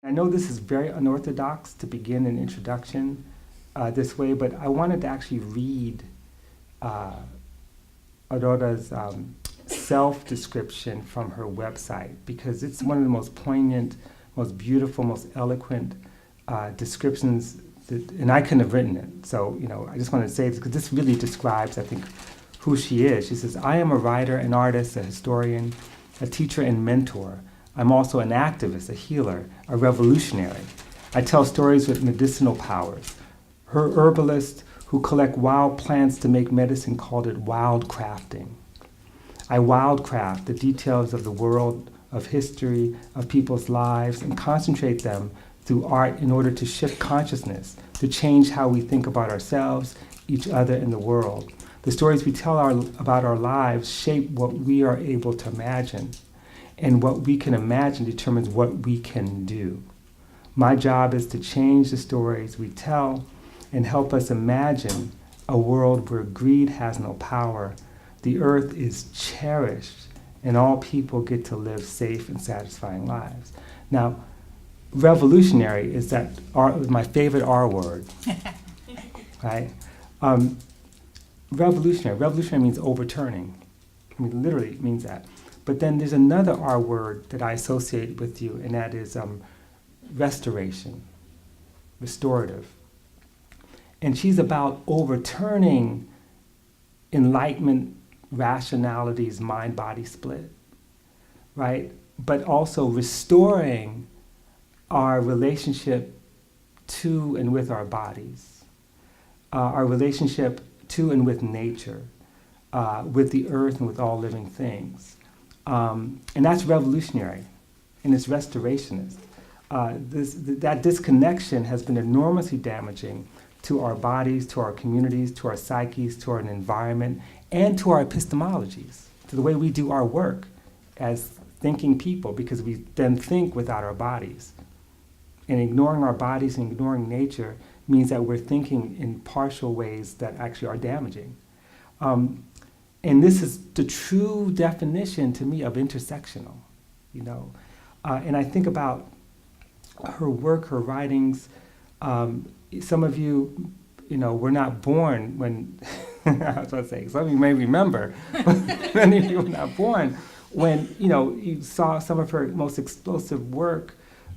I know this is very unorthodox to begin an introduction this way, but I wanted to actually read uh, Aurora's self-description from her website because it's one of the most poignant, most beautiful, most eloquent descriptions that, and I couldn't have written it. So, I just wanted to say this because this really describes, I think, who she is. She says, I am a writer, an artist, a historian, a teacher and mentor. I'm also an activist, a healer, a revolutionary. I tell stories with medicinal powers. Her herbalist who collect wild plants to make medicine called it wildcrafting. I wildcraft the details of the world, of history, of people's lives, and concentrate them through art in order to shift consciousness, to change how we think about ourselves, each other, and the world. The stories we tell about our lives shape what we are able to imagine, and what we can imagine determines what we can do. My job is to change the stories we tell and help us imagine a world where greed has no power, the earth is cherished, and all people get to live safe and satisfying lives. Now, revolutionary is my favorite R word, right? Revolutionary means overturning. I mean, literally it means that. But then there's another R word that I associate with you, and that is restoration, restorative. And she's about overturning Enlightenment rationality's mind-body split, right? But also restoring our relationship to and with our bodies, our relationship to and with nature, with the earth and with all living things. And that's revolutionary, and it's restorationist. That disconnection has been enormously damaging to our bodies, to our communities, to our psyches, to our environment, and to our epistemologies, to the way we do our work as thinking people, because we then think without our bodies. And ignoring our bodies and ignoring nature means that we're thinking in partial ways that actually are damaging. And this is the true definition to me of intersectional, and I think about her work, her writings. Some of you, were not born when, I was about to say, some of you may remember, many of you were not born when, you saw some of her most explosive work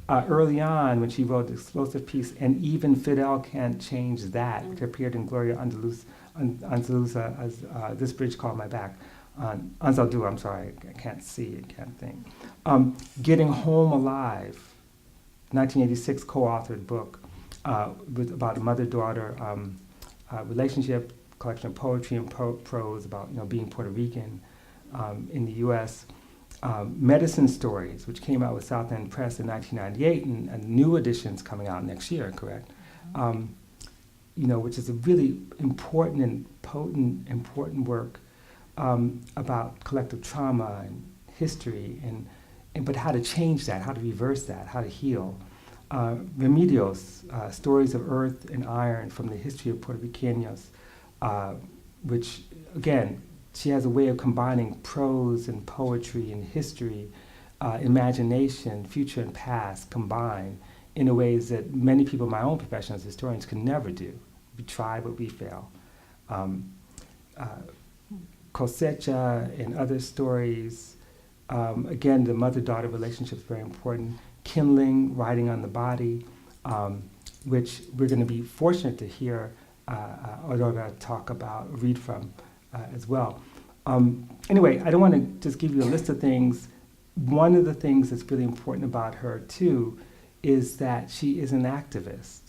early on when she wrote the explosive piece, and even Fidel can't change that, which appeared in Gloria Andaluza as This Bridge Called My Back. Anzaldúa, I'm sorry, I can't see, I can't think. Getting Home Alive, 1986 co-authored book about a mother-daughter relationship, collection of poetry and prose about being Puerto Rican in the U.S. Medicine Stories, which came out with South End Press in 1998, and new editions coming out next year, correct? Which is a really important and potent, important work about collective trauma and history, but how to change that, how to reverse that, how to heal. Remedios, Stories of Earth and Iron from the History of Puerto Ricanos, which, again, she has a way of combining prose and poetry and history, imagination, future and past combined in ways that many people in my own profession as historians can never do. We try, but we fail. Cosecha and other stories, again, the mother-daughter relationship is very important. Kindling, Writing on the Body, which we're going to be fortunate to hear Aurora read from as well. Anyway, I don't want to just give you a list of things. One of the things that's really important about her, too, is that she is an activist.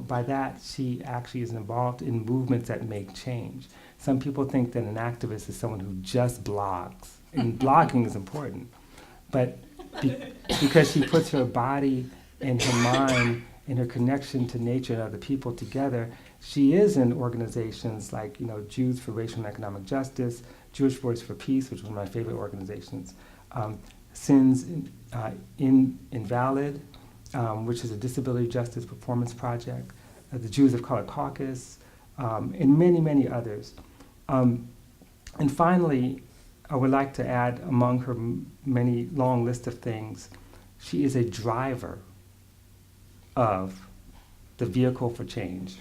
By that, she actually is involved in movements that make change. Some people think that an activist is someone who just blogs, and blogging is important. But because she puts her body and her mind and her connection to nature and other people together, she is in organizations like Jews for Racial and Economic Justice, Jewish Voice for Peace, which was one of my favorite organizations, Sins Invalid, which is a disability justice performance project, the Jews of Color Caucus, and many, many others. And finally, I would like to add among her many long list of things, she is a driver of the vehicle for change.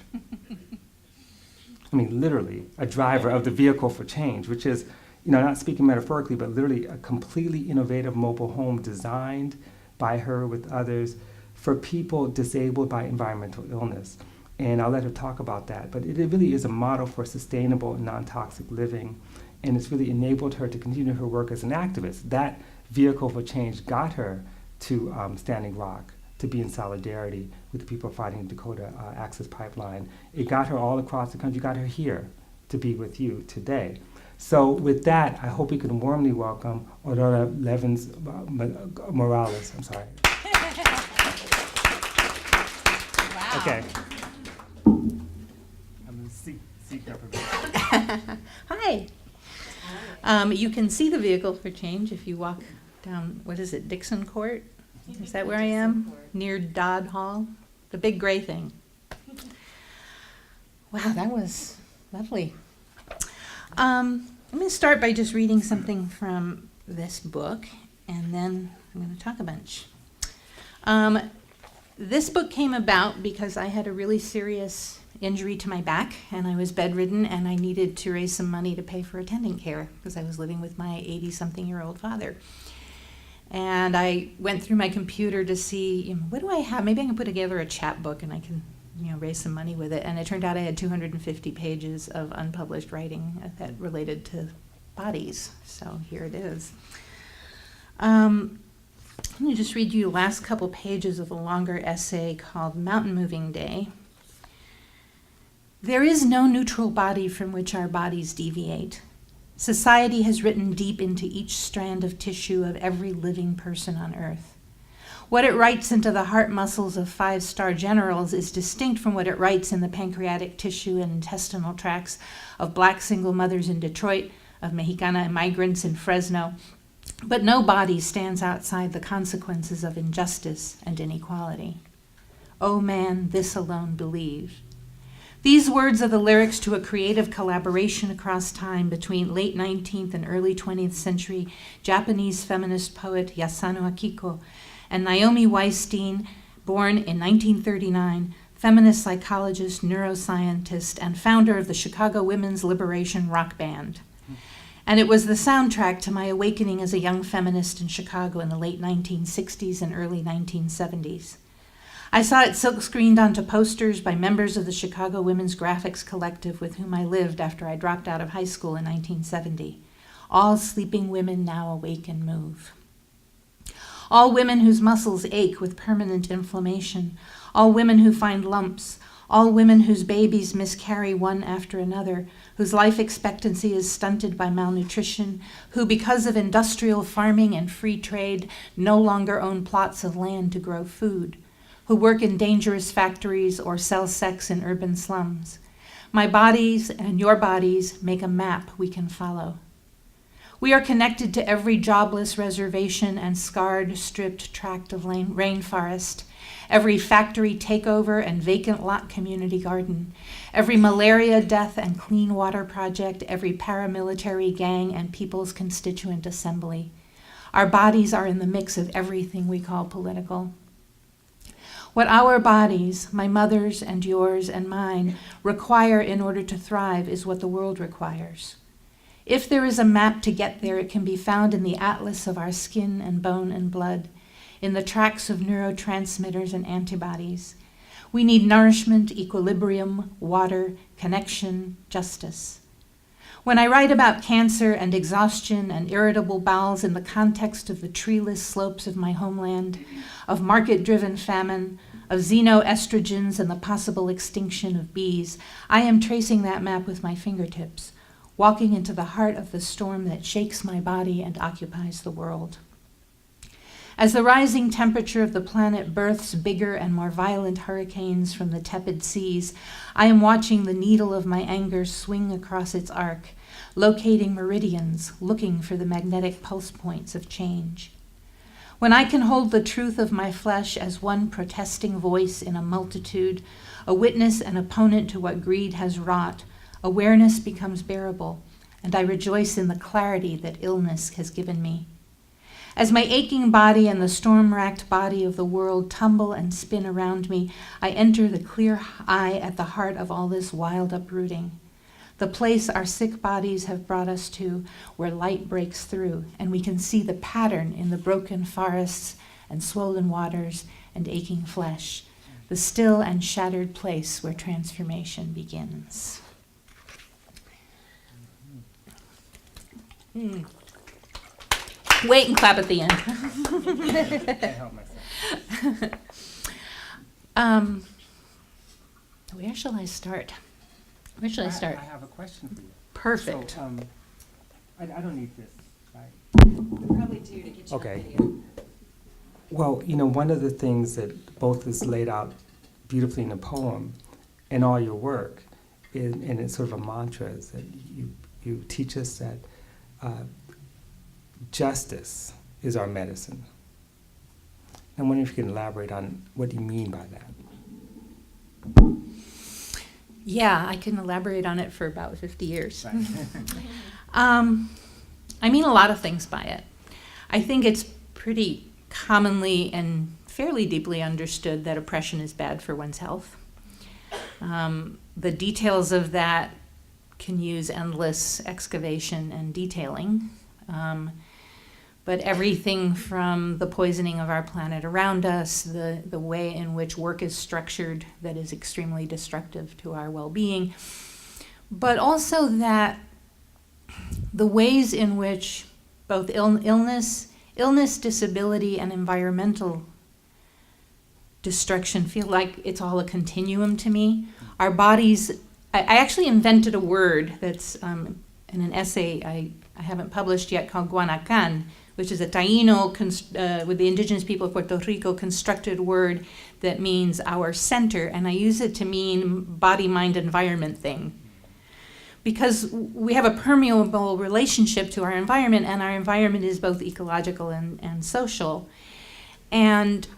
I mean, literally, a driver of the vehicle for change, which is, not speaking metaphorically, but literally a completely innovative mobile home designed by her with others for people disabled by environmental illness. And I'll let her talk about that. But it really is a model for sustainable and non-toxic living. And it's really enabled her to continue her work as an activist. That vehicle for change got her to Standing Rock, to be in solidarity with the people fighting the Dakota Access Pipeline. It got her all across the country, got her here to be with you today. So with that, I hope we can warmly welcome Aurora Levins-Morales. I'm sorry. Wow. Okay. I'm going to seek up a bit. Hi. You can see the vehicle for change if you walk down, Dixon Court? Is that where I am? Near Dodd Hall? The big gray thing. Wow, that was lovely. I'm going to start by just reading something from this book, and then I'm going to talk a bunch. This book came about because I had a really serious injury to my back, and I was bedridden, and I needed to raise some money to pay for attendant care because I was living with my 80-something-year-old father. And I went through my computer to see, what do I have? Maybe I can put together a chapbook and I can, raise some money with it. And it turned out I had 250 pages of unpublished writing that related to bodies. So here it is. Let me just read you the last couple pages of a longer essay called Mountain Moving Day. There is no neutral body from which our bodies deviate. Society has written deep into each strand of tissue of every living person on Earth. What it writes into the heart muscles of 5-star generals is distinct from what it writes in the pancreatic tissue and intestinal tracts of Black single mothers in Detroit, of Mexicana migrants in Fresno. But no body stands outside the consequences of injustice and inequality. O man, this alone believe. These words are the lyrics to a creative collaboration across time between late 19th and early 20th century Japanese feminist poet Yasano Akiko and Naomi Weisstein, born in 1939, feminist psychologist, neuroscientist, and founder of the Chicago Women's Liberation Rock Band. And it was the soundtrack to my awakening as a young feminist in Chicago in the late 1960s and early 1970s. I saw it silk-screened onto posters by members of the Chicago Women's Graphics Collective with whom I lived after I dropped out of high school in 1970. All sleeping women now awake and move. All women whose muscles ache with permanent inflammation. All women who find lumps. All women whose babies miscarry one after another, whose life expectancy is stunted by malnutrition, who, because of industrial farming and free trade, no longer own plots of land to grow food, who work in dangerous factories or sell sex in urban slums. My bodies and your bodies make a map we can follow. We are connected to every jobless reservation and scarred, stripped tract of rainforest, every factory takeover and vacant lot community garden, every malaria death and clean water project, every paramilitary gang and people's constituent assembly. Our bodies are in the mix of everything we call political. What our bodies, my mother's and yours and mine, require in order to thrive is what the world requires. If there is a map to get there, it can be found in the atlas of our skin and bone and blood, in the tracks of neurotransmitters and antibodies. We need nourishment, equilibrium, water, connection, justice. When I write about cancer and exhaustion and irritable bowels in the context of the treeless slopes of my homeland, of market-driven famine, of xenoestrogens and the possible extinction of bees, I am tracing that map with my fingertips, walking into the heart of the storm that shakes my body and occupies the world. As the rising temperature of the planet births bigger and more violent hurricanes from the tepid seas, I am watching the needle of my anger swing across its arc, locating meridians, looking for the magnetic pulse points of change. When I can hold the truth of my flesh as one protesting voice in a multitude, a witness and opponent to what greed has wrought, awareness becomes bearable, and I rejoice in the clarity that illness has given me. As my aching body and the storm-racked body of the world tumble and spin around me, I enter the clear eye at the heart of all this wild uprooting. The place our sick bodies have brought us to, where light breaks through, and we can see the pattern in the broken forests and swollen waters and aching flesh, the still and shattered place where transformation begins. Wait and clap at the end. Can't help myself. Where shall I start? Where shall I start? I have a question for you. Perfect. So, I don't need this, right? We probably do to get you Okay. on video. Well, one of the things that both is laid out beautifully in the poem and all your work, and it's sort of a mantra, is that you teach us that justice is our medicine. I'm wondering if you can elaborate on what you mean by that. Yeah, I can elaborate on it for about 50 years. Right. I mean a lot of things by it. I think it's pretty commonly and fairly deeply understood that oppression is bad for one's health. The details of that can use endless excavation and detailing. But everything from the poisoning of our planet around us, the way in which work is structured that is extremely destructive to our well-being, but also that the ways in which both illness, disability, and environmental destruction feel like it's all a continuum to me. Our bodies, I actually invented a word that's in an essay I haven't published yet called Guanacan, which is a Taino, with the indigenous people of Puerto Rico, constructed word that means our center, and I use it to mean body, mind, environment thing. Because we have a permeable relationship to our environment, and our environment is both ecological and social. And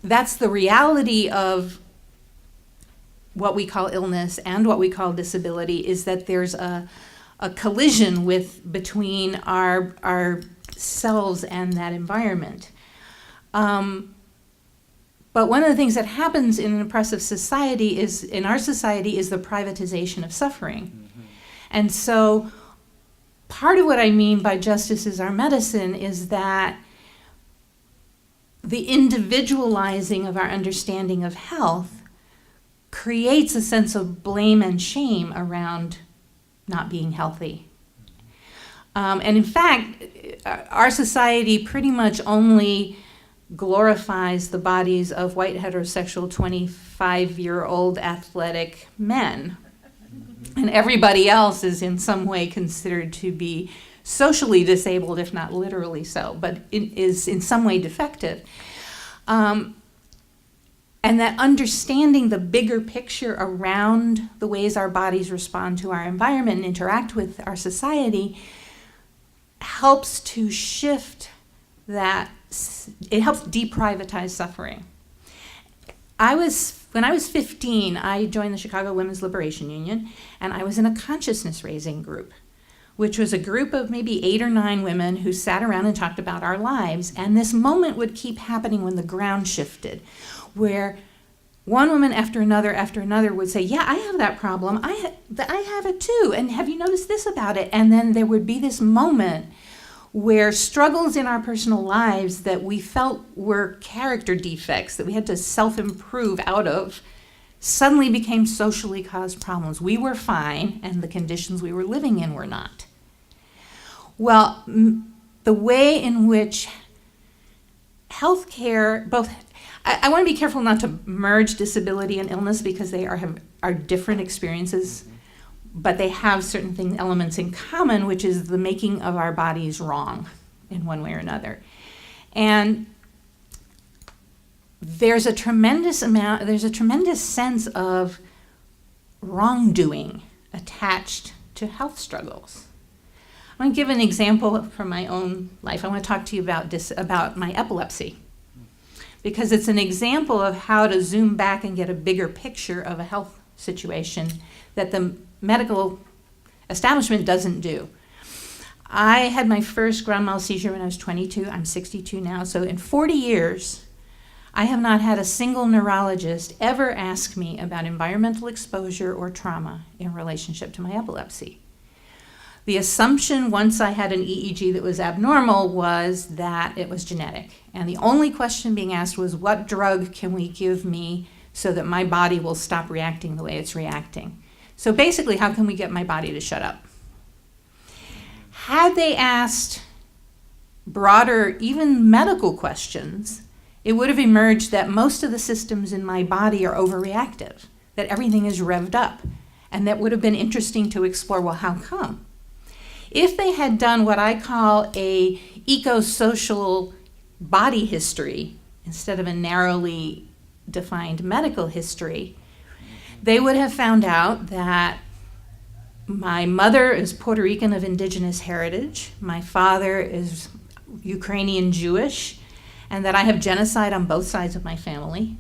that's the reality of what we call illness and what we call disability, is that there's a collision between our selves and that environment. But one of the things that happens in an oppressive society in our society is the privatization of suffering. Mm-hmm. And so part of what I mean by justice is our medicine is that the individualizing of our understanding of health creates a sense of blame and shame around not being healthy. And in fact, our society pretty much only glorifies the bodies of white heterosexual 25-year-old athletic men. And everybody else is in some way considered to be socially disabled, if not literally so, but is in some way defective. And that understanding the bigger picture around the ways our bodies respond to our environment and interact with our society helps to shift that. It helps deprivatize suffering. When I was 15, I joined the Chicago Women's Liberation Union, and I was in a consciousness raising group, which was a group of maybe 8 or 9 women who sat around and talked about our lives. And this moment would keep happening when the ground shifted, where one woman after another would say, yeah, I have that problem. I have it too. And have you noticed this about it? And then there would be this moment where struggles in our personal lives that we felt were character defects that we had to self-improve out of suddenly became socially caused problems. We were fine, and the conditions we were living in were not. Well, the way in which healthcare, I want to be careful not to merge disability and illness because they are different experiences, but they have certain elements in common, which is the making of our bodies wrong in one way or another. And there's a tremendous sense of wrongdoing attached to health struggles. I'm going to give an example from my own life. I want to talk to you about my epilepsy, because it's an example of how to zoom back and get a bigger picture of a health situation that the medical establishment doesn't do. I had my first grand mal seizure when I was 22. I'm 62 now. So in 40 years, I have not had a single neurologist ever ask me about environmental exposure or trauma in relationship to my epilepsy. The assumption once I had an EEG that was abnormal was that it was genetic. And the only question being asked was, what drug can we give me so that my body will stop reacting the way it's reacting? So basically, how can we get my body to shut up? Had they asked broader, even medical questions, it would have emerged that most of the systems in my body are overreactive, that everything is revved up. And that would have been interesting to explore, well, how come? If they had done what I call a eco-social body history, instead of a narrowly defined medical history, they would have found out that my mother is Puerto Rican of indigenous heritage, my father is Ukrainian Jewish, and that I have genocide on both sides of my family.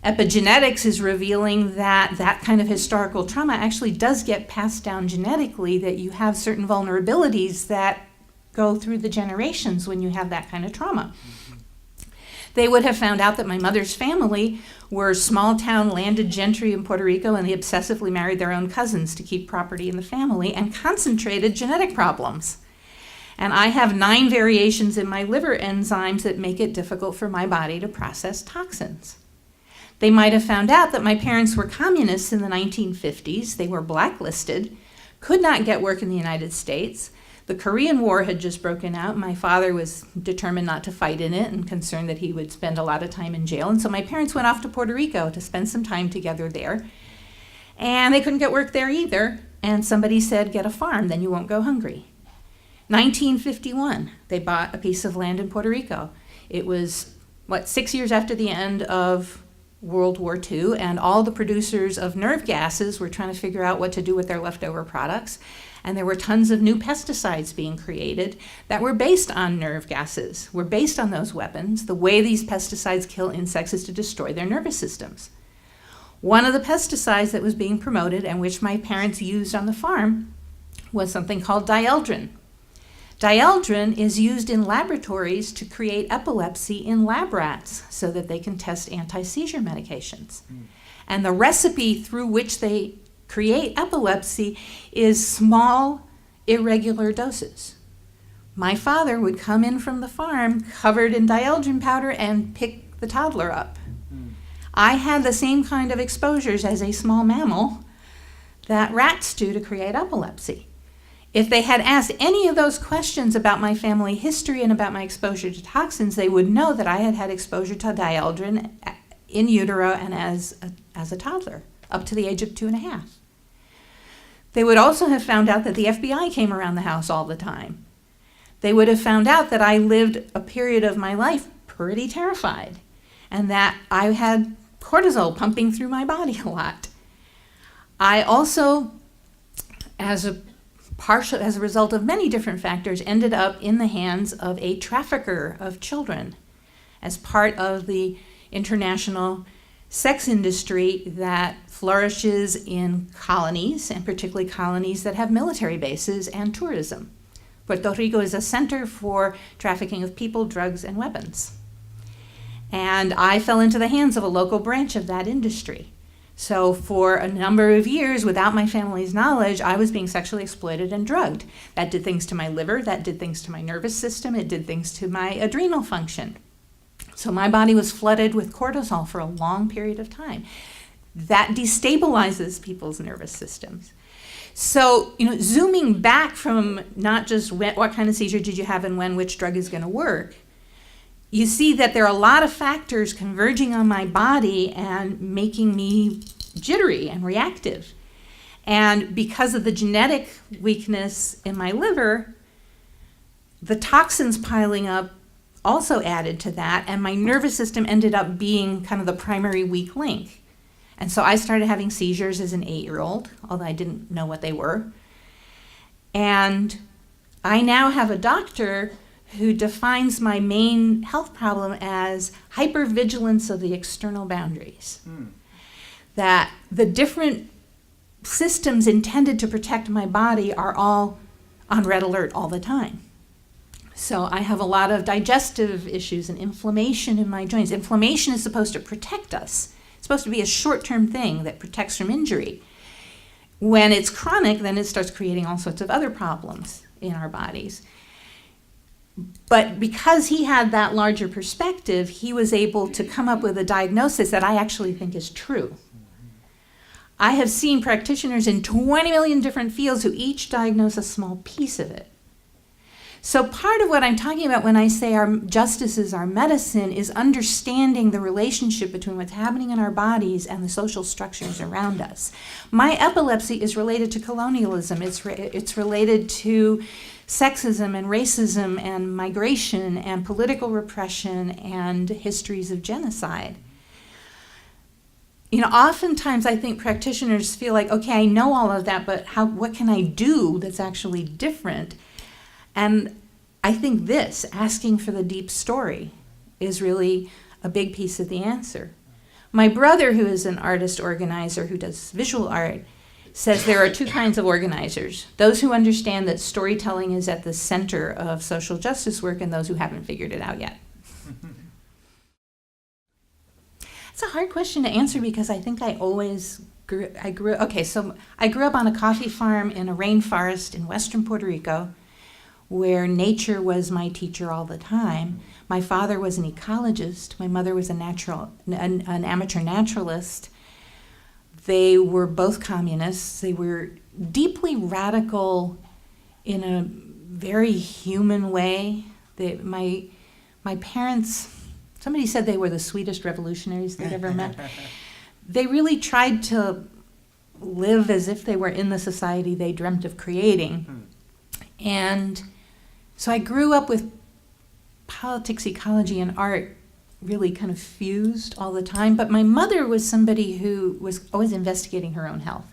Epigenetics is revealing that that kind of historical trauma actually does get passed down genetically, that you have certain vulnerabilities that go through the generations when you have that kind of trauma. They would have found out that my mother's family were small-town landed gentry in Puerto Rico, and they obsessively married their own cousins to keep property in the family and concentrated genetic problems. And I have 9 variations in my liver enzymes that make it difficult for my body to process toxins. They might have found out that my parents were communists in the 1950s. They were blacklisted, could not get work in the United States. The Korean War had just broken out. My father was determined not to fight in it and concerned that he would spend a lot of time in jail. And so my parents went off to Puerto Rico to spend some time together there. And they couldn't get work there either. And somebody said, get a farm, then you won't go hungry. 1951, they bought a piece of land in Puerto Rico. It was, 6 years after the end of World War II, and all the producers of nerve gases were trying to figure out what to do with their leftover products. And there were tons of new pesticides being created that were based on nerve gases, were based on those weapons. The way these pesticides kill insects is to destroy their nervous systems. One of the pesticides that was being promoted and which my parents used on the farm was something called dieldrin. Dieldrin is used in laboratories to create epilepsy in lab rats so that they can test anti-seizure medications. And the recipe through which they create epilepsy is small, irregular doses. My father would come in from the farm covered in dieldrin powder and pick the toddler up. I had the same kind of exposures as a small mammal that rats do to create epilepsy. If they had asked any of those questions about my family history and about my exposure to toxins, they would know that I had had exposure to dieldrin in utero and as a toddler, up to the age of 2.5. They would also have found out that the FBI came around the house all the time. They would have found out that I lived a period of my life pretty terrified, and that I had cortisol pumping through my body a lot. I also, as a result of many different factors, ended up in the hands of a trafficker of children as part of the international sex industry that flourishes in colonies, and particularly colonies that have military bases and tourism. Puerto Rico is a center for trafficking of people, drugs, and weapons. And I fell into the hands of a local branch of that industry. So for a number of years, without my family's knowledge, I was being sexually exploited and drugged. That did things to my liver, that did things to my nervous system, it did things to my adrenal function. So my body was flooded with cortisol for a long period of time. That destabilizes people's nervous systems. So, zooming back from not just what kind of seizure did you have and when, which drug is going to work, you see that there are a lot of factors converging on my body and making me jittery and reactive. And because of the genetic weakness in my liver, the toxins piling up also added to that, and my nervous system ended up being kind of the primary weak link. And so I started having seizures as an 8-year-old, although I didn't know what they were. And I now have a doctor who defines my main health problem as hypervigilance of the external boundaries. That the different systems intended to protect my body are all on red alert all the time. So I have a lot of digestive issues and inflammation in my joints. Inflammation is supposed to protect us. It's supposed to be a short-term thing that protects from injury. When it's chronic, then it starts creating all sorts of other problems in our bodies. But because he had that larger perspective, he was able to come up with a diagnosis that I actually think is true. I have seen practitioners in 20 million different fields who each diagnose a small piece of it. So part of what I'm talking about when I say our justice is our medicine is understanding the relationship between what's happening in our bodies and the social structures around us. My epilepsy is related to colonialism. It's related to sexism and racism and migration and political repression and histories of genocide. You know, oftentimes I think practitioners feel like, okay, I know all of that, but what can I do that's actually different? And I think this, asking for the deep story, is really a big piece of the answer. My brother, who is an artist organizer who does visual art, says there are two kinds of organizers: those who understand that storytelling is at the center of social justice work, and those who haven't figured it out yet. It's a hard question to answer because I think I grew up on a coffee farm in a rainforest in western Puerto Rico, where nature was my teacher all the time. My father was an ecologist. My mother was an amateur naturalist. They were both communists. They were deeply radical in a very human way. My parents, somebody said they were the sweetest revolutionaries they'd ever met. They really tried to live as if they were in the society they dreamt of creating. And so I grew up with politics, ecology, and art really kind of fused all the time. But my mother was somebody who was always investigating her own health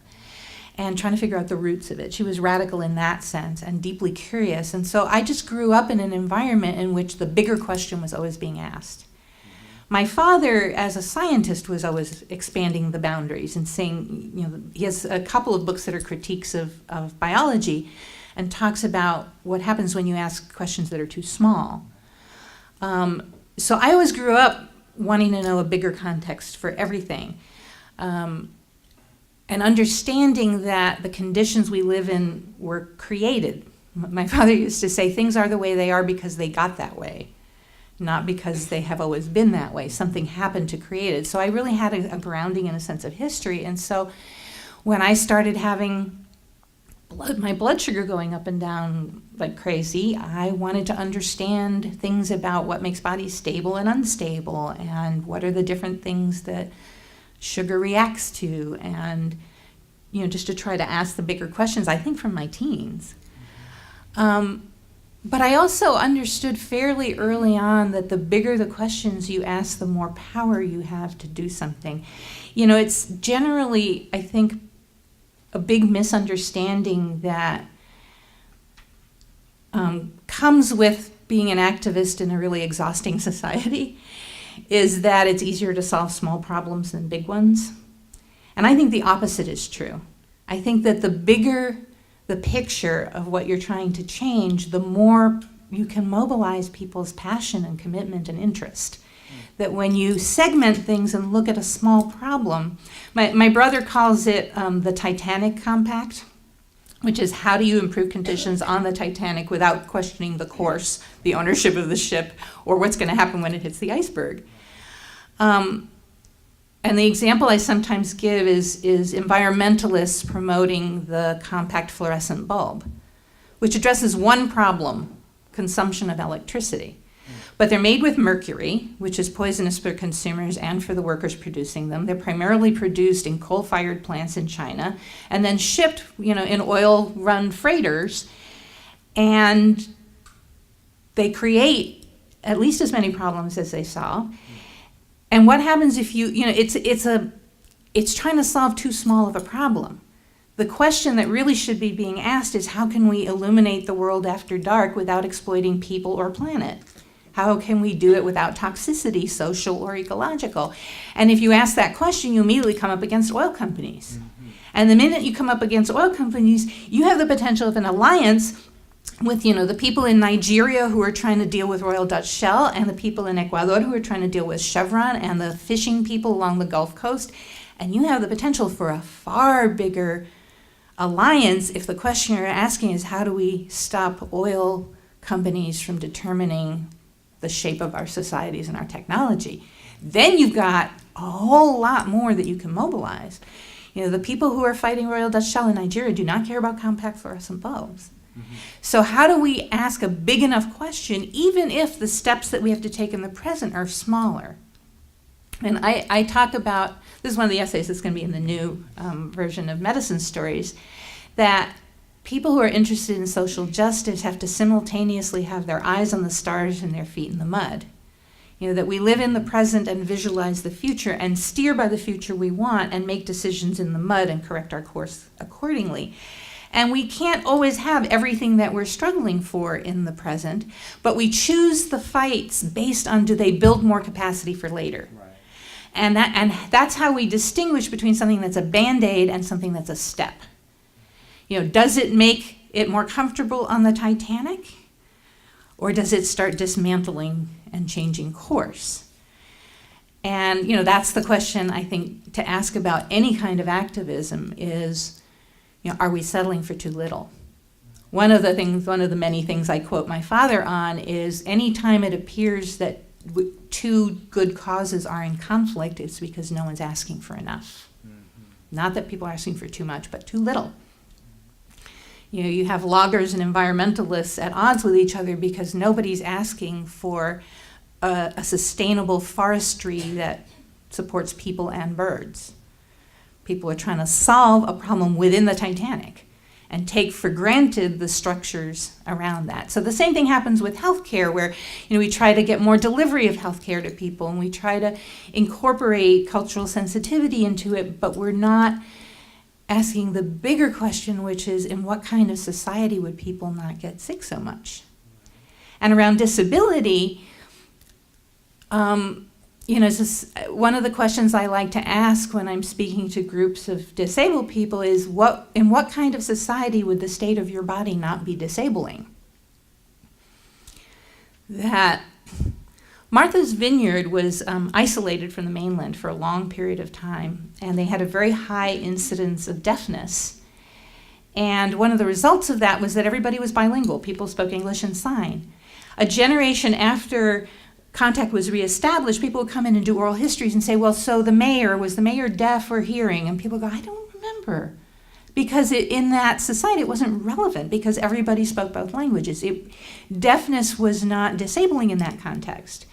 and trying to figure out the roots of it. She was radical in that sense and deeply curious. And so I just grew up in an environment in which the bigger question was always being asked. My father, as a scientist, was always expanding the boundaries and saying, you know, he has a couple of books that are critiques of biology and talks about what happens when you ask questions that are too small. So I always grew up wanting to know a bigger context for everything. And understanding that the conditions we live in were created. My father used to say, things are the way they are because they got that way, not because they have always been that way. Something happened to create it. So I really had a grounding in a sense of history. And so when I started having my blood sugar going up and down like crazy, I wanted to understand things about what makes bodies stable and unstable, and what are the different things that sugar reacts to, and just to try to ask the bigger questions, I think, from my teens. But I also understood fairly early on that the bigger the questions you ask, the more power you have to do something. It's generally, I think, a big misunderstanding that comes with being an activist in a really exhausting society is that it's easier to solve small problems than big ones. And I think the opposite is true. I think that the bigger the picture of what you're trying to change, the more you can mobilize people's passion and commitment and interest. That when you segment things and look at a small problem, my brother calls it the Titanic Compact, which is how do you improve conditions on the Titanic without questioning the course, the ownership of the ship, or what's going to happen when it hits the iceberg. And the example I sometimes give is environmentalists promoting the compact fluorescent bulb, which addresses one problem, consumption of electricity. But they're made with mercury, which is poisonous for consumers and for the workers producing them. They're primarily produced in coal-fired plants in China and then shipped, in oil-run freighters. And they create at least as many problems as they solve. And what happens if it's trying to solve too small of a problem. The question that really should be being asked is, how can we illuminate the world after dark without exploiting people or planet? How can we do it without toxicity, social or ecological? And if you ask that question, you immediately come up against oil companies. Mm-hmm. And the minute you come up against oil companies, you have the potential of an alliance with, the people in Nigeria who are trying to deal with Royal Dutch Shell, and the people in Ecuador who are trying to deal with Chevron, and the fishing people along the Gulf Coast. And you have the potential for a far bigger alliance if the question you're asking is, how do we stop oil companies from determining the shape of our societies and our technology? Then you've got a whole lot more that you can mobilize. The people who are fighting Royal Dutch Shell in Nigeria do not care about compact fluorescent bulbs. Mm-hmm. So how do we ask a big enough question, even if the steps that we have to take in the present are smaller? And I talk about, this is one of the essays that's going to be in the new version of Medicine Stories, that people who are interested in social justice have to simultaneously have their eyes on the stars and their feet in the mud. That we live in the present and visualize the future and steer by the future we want and make decisions in the mud and correct our course accordingly. And we can't always have everything that we're struggling for in the present, but we choose the fights based on, do they build more capacity for later? Right. And that's how we distinguish between something that's a Band-Aid and something that's a step. Does it make it more comfortable on the Titanic? Or does it start dismantling and changing course? And, that's the question I think to ask about any kind of activism is, are we settling for too little? One of the many things I quote my father on is, anytime it appears that two good causes are in conflict, it's because no one's asking for enough. Mm-hmm. Not that people are asking for too much, but too little. You have loggers and environmentalists at odds with each other because nobody's asking for a sustainable forestry that supports people and birds. People are trying to solve a problem within the Titanic and take for granted the structures around that. So the same thing happens with healthcare, where we try to get more delivery of healthcare to people, and we try to incorporate cultural sensitivity into it, but we're not asking the bigger question, which is, in what kind of society would people not get sick so much? And around disability, one of the questions I like to ask when I'm speaking to groups of disabled people is, in what kind of society would the state of your body not be disabling? That Martha's Vineyard was isolated from the mainland for a long period of time, and they had a very high incidence of deafness. And one of the results of that was that everybody was bilingual. People spoke English and sign. A generation after contact was reestablished, people would come in and do oral histories and say, well, so was the mayor deaf or hearing? And people go, I don't remember. Because in that society, it wasn't relevant because everybody spoke both languages. Deafness was not disabling in that context.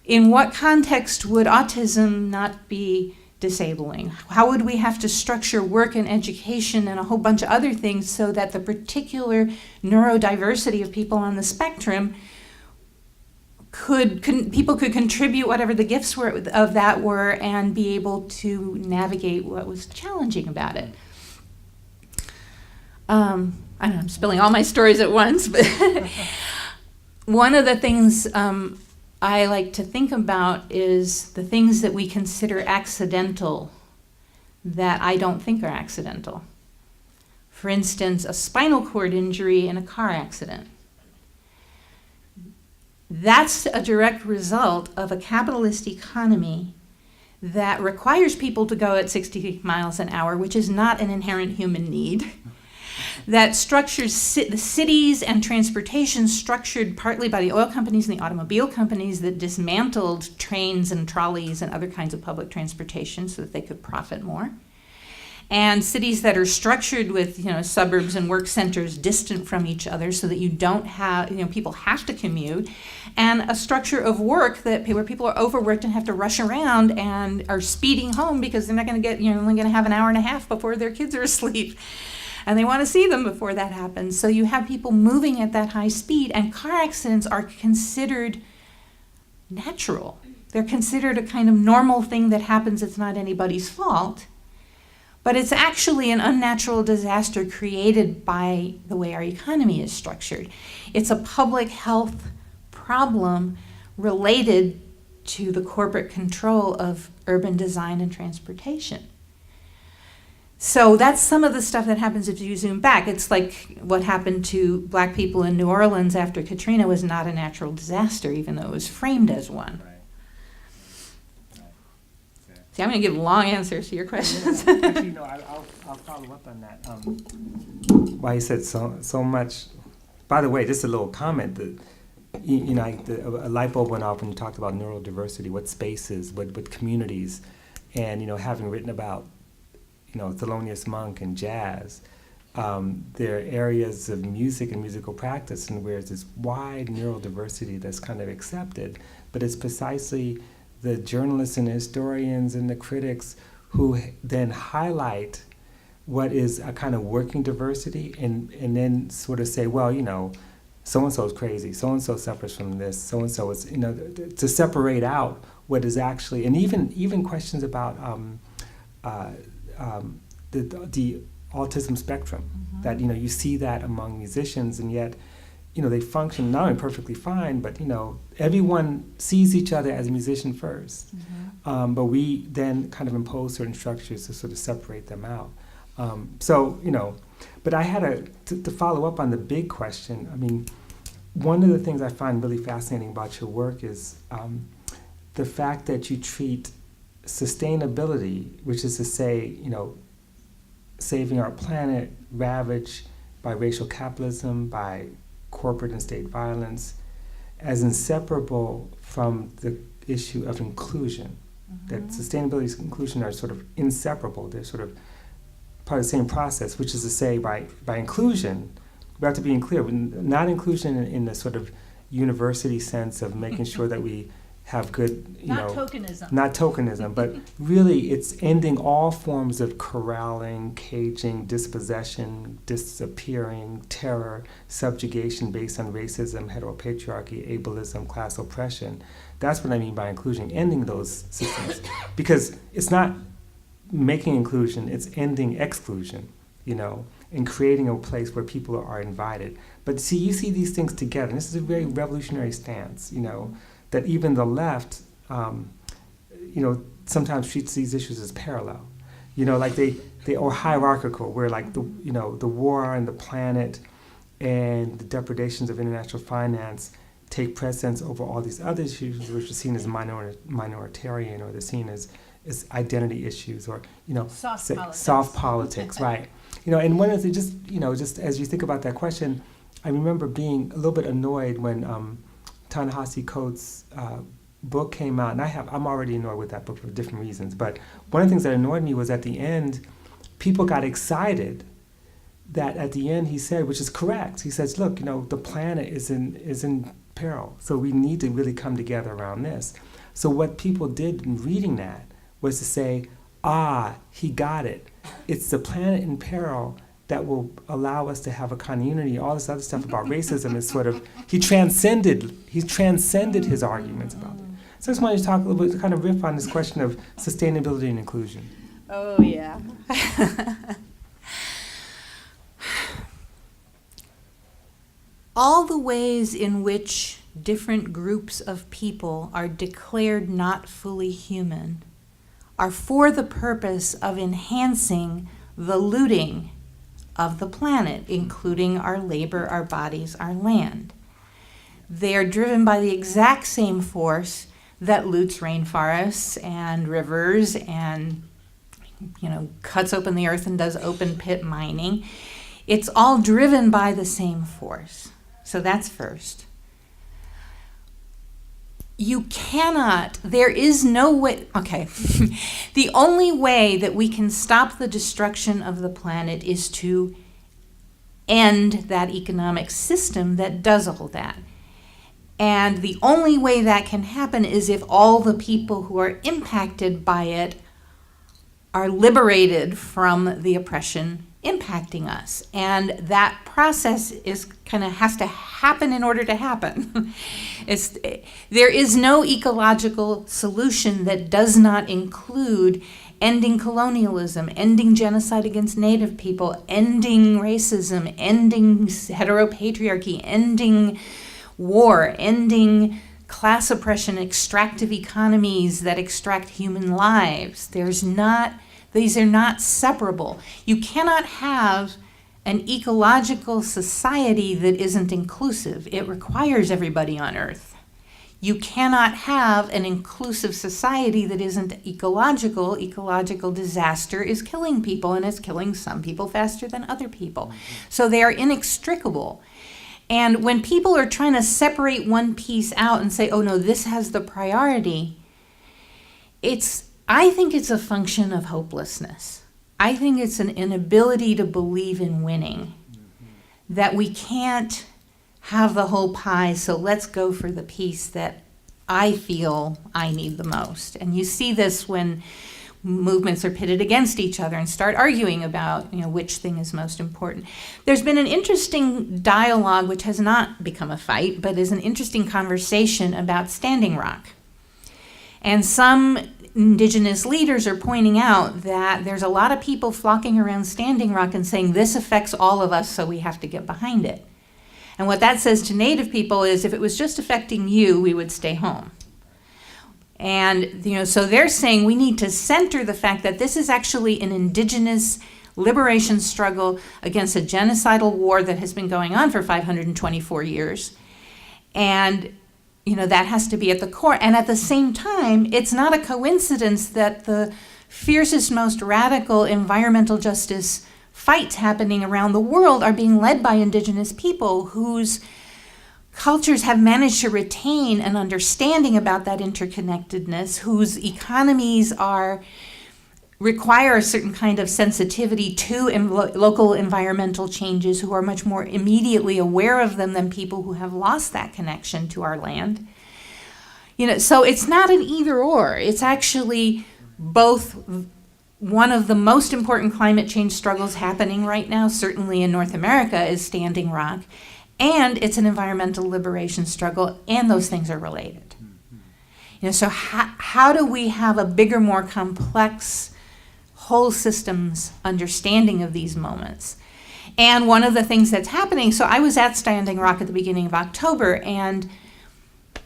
In what context would autism not be disabling? How would we have to structure work and education and a whole bunch of other things so that the particular neurodiversity of people on the spectrum people could contribute whatever the gifts of that were and be able to navigate what was challenging about it? I don't know, I'm spilling all my stories at once, but one of the things I like to think about is the things that we consider accidental that I don't think are accidental. For instance, a spinal cord injury in a car accident. That's a direct result of a capitalist economy that requires people to go at 60 miles an hour, which is not an inherent human need. That structures the cities and transportation structured partly by the oil companies and the automobile companies that dismantled trains and trolleys and other kinds of public transportation so that they could profit more. And cities that are structured with, suburbs and work centers distant from each other so that you don't have, people have to commute. And a structure of work where people are overworked and have to rush around and are speeding home because they're not going to get, only going to have an hour and a half before their kids are asleep. And they want to see them before that happens. So you have people moving at that high speed, and car accidents are considered natural. They're considered a kind of normal thing that happens. It's not anybody's fault. But it's actually an unnatural disaster created by the way our economy is structured. It's a public health problem related to the corporate control of urban design and transportation. So that's some of the stuff that happens if you zoom back. It's like what happened to black people in New Orleans after Katrina was not a natural disaster, even though it was framed as one. See, I'm going to give long answers to your questions. Actually, no, I'll follow up on that. Why you said so much. By the way, just a little comment. A light bulb went off when you talked about neurodiversity, what spaces, what communities, and having written about Thelonious Monk and jazz. There are areas of music and musical practice, and where there's this wide neurodiversity that's kind of accepted, but it's precisely the journalists and the historians and the critics who then highlight what is a kind of working diversity and then sort of say, well, so-and-so is crazy, so-and-so suffers from this, so-and-so is, to separate out what is actually, and even questions about the autism spectrum, that, you see that among musicians, and yet, they function not only perfectly fine, but, everyone sees each other as a musician first. But we then kind of impose certain structures to sort of separate them out. But I had to follow up on the big question. I mean, one of the things I find really fascinating about your work is the fact that you treat sustainability, which is to say, saving our planet ravaged by racial capitalism, by corporate and state violence, as inseparable from the issue of inclusion. That sustainability and inclusion are sort of inseparable. They're sort of part of the same process, which is to say, by inclusion, we have to be clear, not inclusion in the sort of university sense of making sure that we have good, tokenism. Not tokenism, but really it's ending all forms of corralling, caging, dispossession, disappearing, terror, subjugation based on racism, heteropatriarchy, ableism, class oppression. That's what I mean by inclusion, ending those systems. Because it's not making inclusion, it's ending exclusion, and creating a place where people are invited. But see, you see these things together, and this is a very revolutionary stance, that even the left, sometimes treats these issues as parallel. Like they or hierarchical, where like the war on the planet and the depredations of international finance take precedence over all these other issues, which are seen as minoritarian, or they're seen as identity issues, or soft politics, right? And one of the just as you think about that question, I remember being a little bit annoyed when Ta-Nehisi Coates' book came out, and I'm already annoyed with that book for different reasons. But one of the things that annoyed me was at the end, people got excited that at the end he said, which is correct. He says, "Look, the planet is in peril, so we need to really come together around this." So what people did in reading that was to say, he got it. It's the planet in peril that will allow us to have a kind of unity. All this other stuff about racism is sort of, he transcended his arguments about it. So I just wanted to talk a little bit, kind of riff on this question of sustainability and inclusion. Oh, yeah. All the ways in which different groups of people are declared not fully human are for the purpose of enhancing the looting of the planet, including our labor, our bodies, our land. They are driven by the exact same force that loots rainforests and rivers and, cuts open the earth and does open pit mining. It's all driven by the same force. So that's first. There is no way, the only way that we can stop the destruction of the planet is to end that economic system that does all that. And the only way that can happen is if all the people who are impacted by it are liberated from the oppression impacting us. And that process has to happen in order to happen. There is no ecological solution that does not include ending colonialism, ending genocide against Native people, ending racism, ending heteropatriarchy, ending war, ending class oppression, extractive economies that extract human lives. These are not separable. You cannot have an ecological society that isn't inclusive. It requires everybody on Earth. You cannot have an inclusive society that isn't ecological. Ecological disaster is killing people, and it's killing some people faster than other people. So they are inextricable. And when people are trying to separate one piece out and say, oh no, this has the priority, I think it's a function of hopelessness. I think it's an inability to believe in winning, that we can't have the whole pie, so let's go for the piece that I feel I need the most. And you see this when movements are pitted against each other and start arguing about, which thing is most important. There's been an interesting dialogue, which has not become a fight, but is an interesting conversation about Standing Rock. And some indigenous leaders are pointing out that there's a lot of people flocking around Standing Rock and saying this affects all of us, so we have to get behind it. And what that says to Native people is if it was just affecting you, we would stay home. And so they're saying we need to center the fact that this is actually an indigenous liberation struggle against a genocidal war that has been going on for 524 years. And that has to be at the core. And at the same time, it's not a coincidence that the fiercest, most radical environmental justice fights happening around the world are being led by indigenous people whose cultures have managed to retain an understanding about that interconnectedness, whose economies require a certain kind of sensitivity to local environmental changes, who are much more immediately aware of them than people who have lost that connection to our land. So it's not an either or. It's actually both. One of the most important climate change struggles happening right now, certainly in North America, is Standing Rock. And it's an environmental liberation struggle, and those things are related. So how do we have a bigger, more complex whole systems understanding of these moments? And one of the things that's happening, so I was at Standing Rock at the beginning of October, and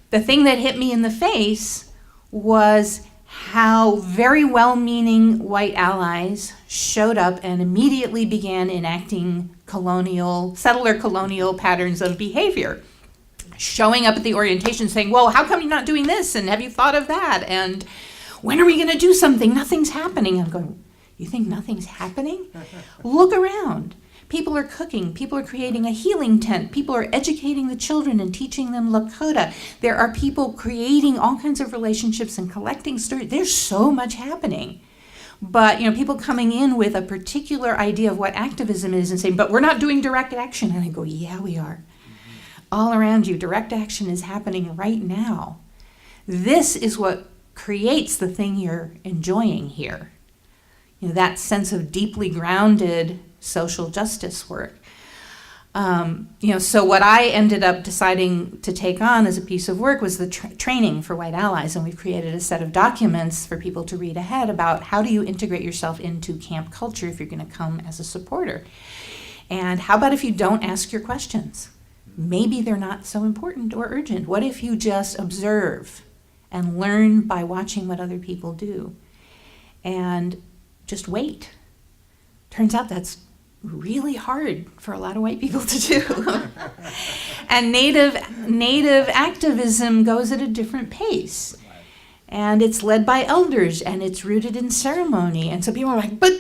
the thing that hit me in the face was how very well-meaning white allies showed up and immediately began enacting settler colonial patterns of behavior. Showing up at the orientation saying, well, how come you're not doing this? And have you thought of that? And when are we going to do something? Nothing's happening. I'm going, you think nothing's happening? Look around. People are cooking. People are creating a healing tent. People are educating the children and teaching them Lakota. There are people creating all kinds of relationships and collecting stories. There's so much happening. But, people coming in with a particular idea of what activism is and saying, but we're not doing direct action. And I go, yeah, we are. All around you, direct action is happening right now. This is what creates the thing you're enjoying here. That sense of deeply grounded social justice work. So what I ended up deciding to take on as a piece of work was the training for white allies, and we've created a set of documents for people to read ahead about how do you integrate yourself into camp culture if you're going to come as a supporter. And how about if you don't ask your questions? Maybe they're not so important or urgent. What if you just observe and learn by watching what other people do and just wait? Turns out that's really hard for a lot of white people to do. And native activism goes at a different pace. And it's led by elders, and it's rooted in ceremony. And so people are like, but.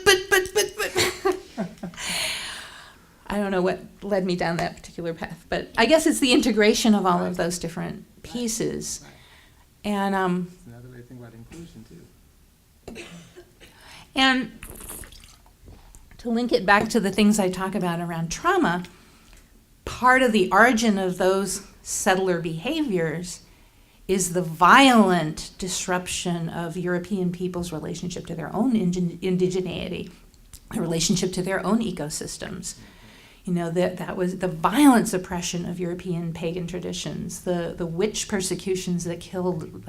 I don't know what led me down that particular path, but I guess it's the integration of all of those different pieces. And it's another way to think about inclusion too. And to link it back to the things I talk about around trauma, part of the origin of those settler behaviors is the violent disruption of European people's relationship to their own indigeneity, their relationship to their own ecosystems. That was the violent suppression of European pagan traditions, the witch persecutions that killed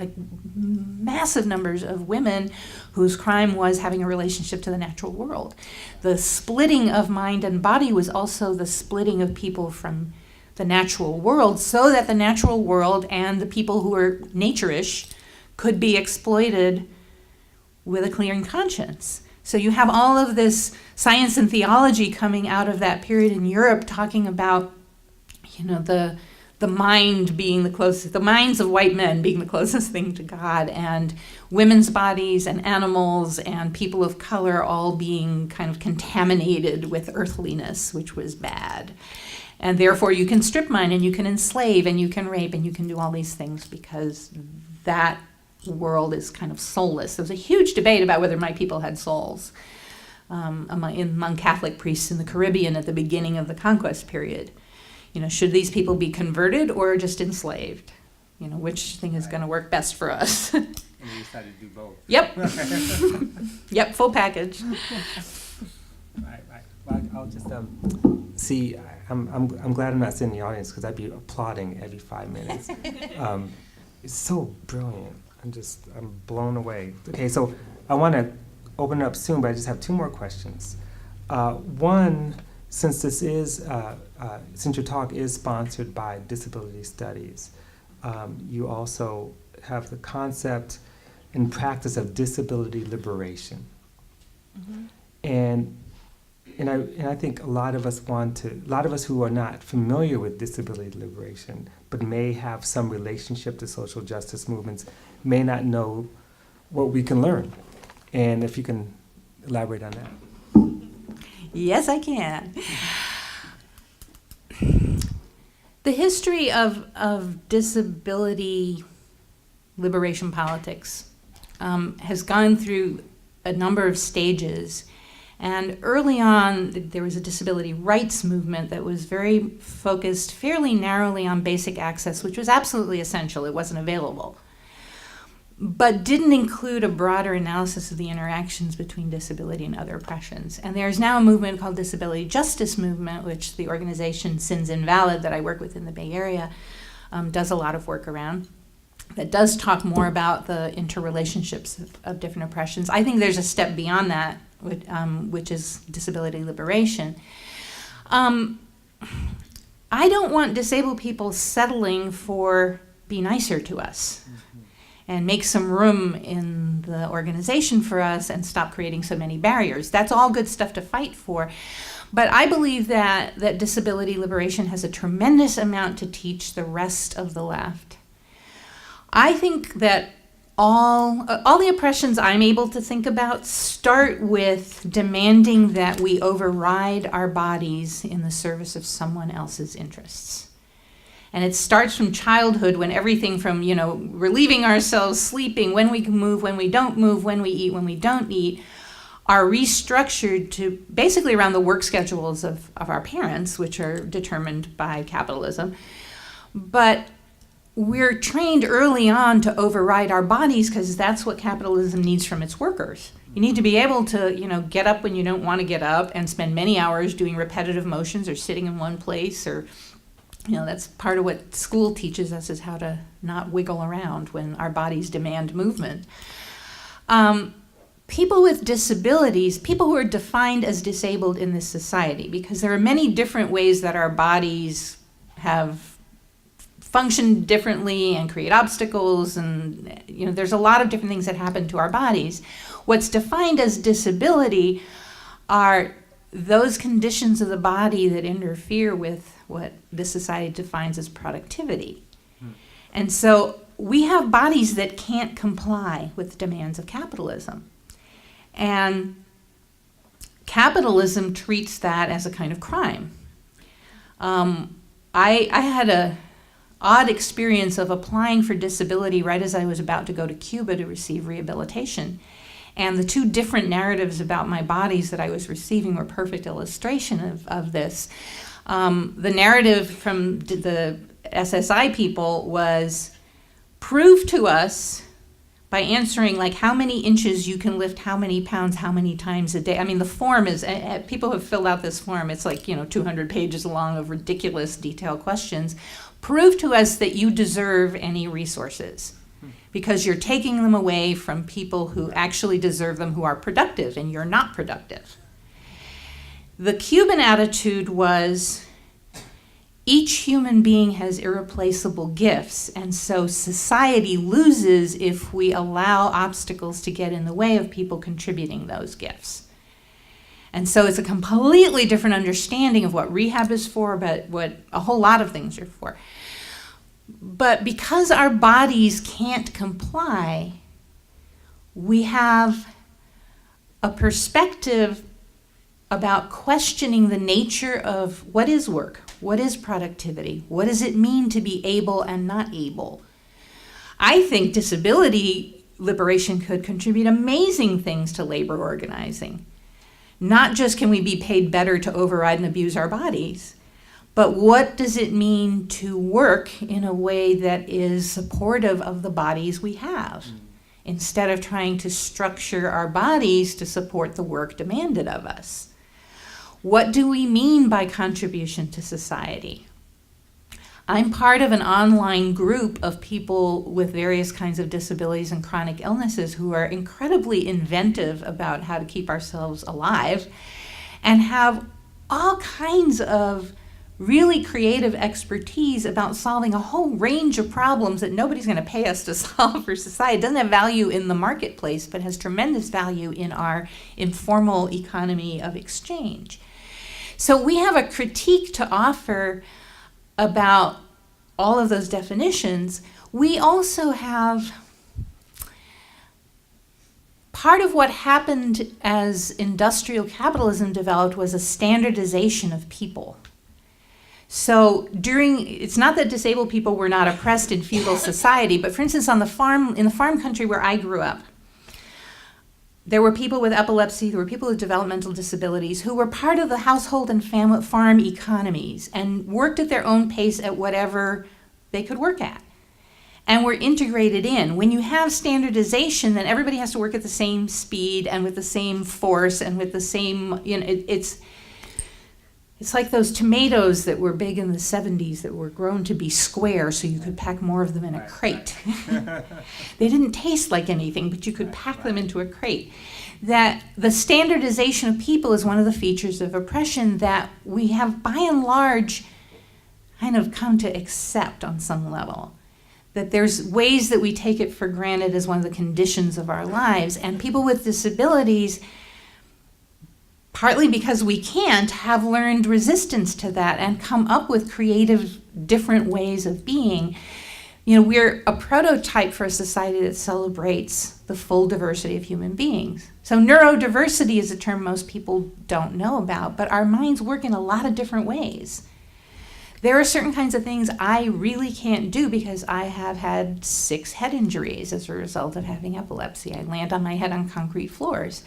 massive numbers of women whose crime was having a relationship to the natural world. The splitting of mind and body was also the splitting of people from the natural world, so that the natural world and the people who were nature-ish could be exploited with a clearing conscience. So you have all of this science and theology coming out of that period in Europe talking about, the mind being the closest, the minds of white men being the closest thing to God, and women's bodies and animals and people of color all being kind of contaminated with earthliness, which was bad. And therefore you can strip mine and you can enslave and you can rape and you can do all these things because that world is kind of soulless. There was a huge debate about whether my people had souls among Catholic priests in the Caribbean at the beginning of the conquest period. Should these people be converted or just enslaved? Which thing is going to work best for us? And you decided to do both. Yep. Yep, full package. Right. Well, I'll just see. I'm glad I'm not sitting in the audience because I'd be applauding every 5 minutes. It's so brilliant. I'm blown away. Okay, so I want to open it up soon, but I just have 2 more questions. One, since this is since your talk is sponsored by Disability Studies, you also have the concept and practice of disability liberation. Mm-hmm. And I think a lot of us who are not familiar with disability liberation, but may have some relationship to social justice movements, may not know what we can learn. And if you can elaborate on that. Yes, I can. The history of disability liberation politics has gone through a number of stages. And early on, there was a disability rights movement that was very focused fairly narrowly on basic access, which was absolutely essential. It wasn't available, but didn't include a broader analysis of the interactions between disability and other oppressions. And there's now a movement called Disability Justice Movement, which the organization Sins Invalid that I work with in the Bay Area does a lot of work around, that does talk more about the interrelationships of different oppressions. I think there's a step beyond that, which is disability liberation. I don't want disabled people settling for be nicer to us. And make some room in the organization for us and stop creating so many barriers. That's all good stuff to fight for. But I believe that disability liberation has a tremendous amount to teach the rest of the left. I think that all the oppressions I'm able to think about start with demanding that we override our bodies in the service of someone else's interests. And it starts from childhood, when everything from, relieving ourselves, sleeping, when we can move, when we don't move, when we eat, when we don't eat, are restructured to basically around the work schedules of our parents, which are determined by capitalism. But we're trained early on to override our bodies because that's what capitalism needs from its workers. You need to be able to, get up when you don't want to get up and spend many hours doing repetitive motions or sitting in one place, or that's part of what school teaches us, is how to not wiggle around when our bodies demand movement. People with disabilities, people who are defined as disabled in this society, because there are many different ways that our bodies have functioned differently and create obstacles, and there's a lot of different things that happen to our bodies. What's defined as disability are those conditions of the body that interfere with what this society defines as productivity. And so we have bodies that can't comply with the demands of capitalism. And capitalism treats that as a kind of crime. I had an odd experience of applying for disability right as I was about to go to Cuba to receive rehabilitation. And the 2 different narratives about my bodies that I was receiving were perfect illustration of this. The narrative from the SSI people was, prove to us by answering how many inches you can lift, how many pounds, how many times a day. I mean, the form is, people have filled out this form. It's 200 pages long of ridiculous detailed questions. Prove to us that you deserve any resources, because you're taking them away from people who actually deserve them, who are productive, and you're not productive. The Cuban attitude was, each human being has irreplaceable gifts, and so society loses if we allow obstacles to get in the way of people contributing those gifts. And so it's a completely different understanding of what rehab is for, but what a whole lot of things are for. But because our bodies can't comply, we have a perspective about questioning the nature of what is work, what is productivity, what does it mean to be able and not able. I think disability liberation could contribute amazing things to labor organizing. Not just can we be paid better to override and abuse our bodies, but what does it mean to work in a way that is supportive of the bodies we have, instead of trying to structure our bodies to support the work demanded of us? What do we mean by contribution to society? I'm part of an online group of people with various kinds of disabilities and chronic illnesses who are incredibly inventive about how to keep ourselves alive and have all kinds of really creative expertise about solving a whole range of problems that nobody's going to pay us to solve for society. It doesn't have value in the marketplace, but has tremendous value in our informal economy of exchange. So we have a critique to offer about all of those definitions. We also have part of what happened as industrial capitalism developed was a standardization of people. So it's not that disabled people were not oppressed in feudal society, but for instance, in the farm country where I grew up, there were people with epilepsy, there were people with developmental disabilities who were part of the household and farm economies and worked at their own pace at whatever they could work at and were integrated in. When you have standardization, then everybody has to work at the same speed and with the same force and with the same, it's like those tomatoes that were big in the 70s that were grown to be square so you could pack more of them in a crate. They didn't taste like anything, but you could pack them into a crate. That the standardization of people is one of the features of oppression that we have by and large kind of come to accept on some level. That there's ways that we take it for granted as one of the conditions of our lives, and people with disabilities, partly because we can't, have learned resistance to that and come up with creative, different ways of being. We're a prototype for a society that celebrates the full diversity of human beings. So neurodiversity is a term most people don't know about, but our minds work in a lot of different ways. There are certain kinds of things I really can't do because I have had 6 head injuries as a result of having epilepsy. I land on my head on concrete floors,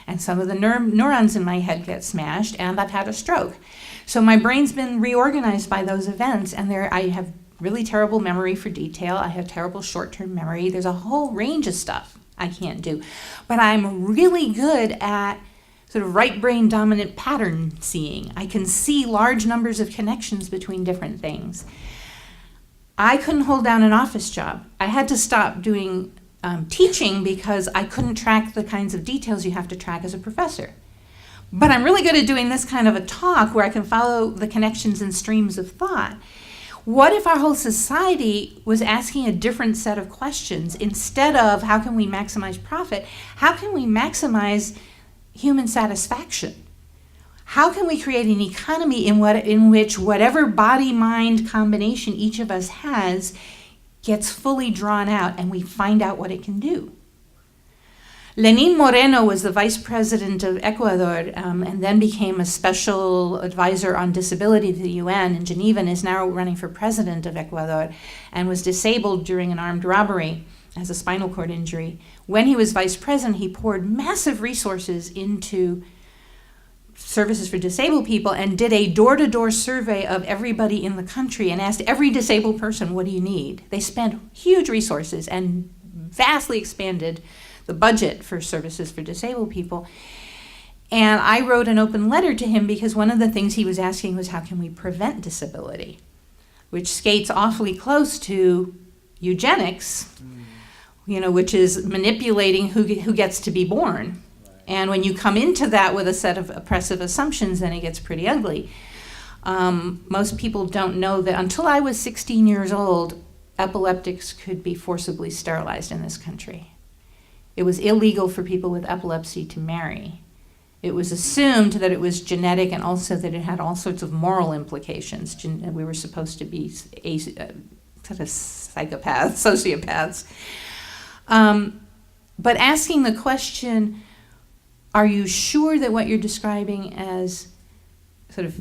and some of the neurons in my head get smashed, and I've had a stroke. So my brain's been reorganized by those events, and I have really terrible memory for detail. I have terrible short-term memory. There's a whole range of stuff I can't do. But I'm really good at sort of right brain dominant pattern seeing. I can see large numbers of connections between different things. I couldn't hold down an office job. I had to stop doing teaching because I couldn't track the kinds of details you have to track as a professor. But I'm really good at doing this kind of a talk where I can follow the connections and streams of thought. What if our whole society was asking a different set of questions? Instead of how can we maximize profit, how can we maximize human satisfaction? How can we create an economy in which whatever body-mind combination each of us has gets fully drawn out and we find out what it can do? Lenín Moreno was the vice president of Ecuador and then became a special advisor on disability to the UN in Geneva and is now running for president of Ecuador, and was disabled during an armed robbery, has a spinal cord injury. When he was vice president, he poured massive resources into services for disabled people and did a door-to-door survey of everybody in the country and asked every disabled person, what do you need? They spent huge resources and vastly expanded the budget for services for disabled people. And I wrote an open letter to him because one of the things he was asking was how can we prevent disability, which skates awfully close to eugenics, which is manipulating who gets to be born. And when you come into that with a set of oppressive assumptions, then it gets pretty ugly. Most people don't know that until I was 16 years old, epileptics could be forcibly sterilized in this country. It was illegal for people with epilepsy to marry. It was assumed that it was genetic and also that it had all sorts of moral implications. We were supposed to be sort of psychopaths, sociopaths. But asking the question, are you sure that what you're describing as sort of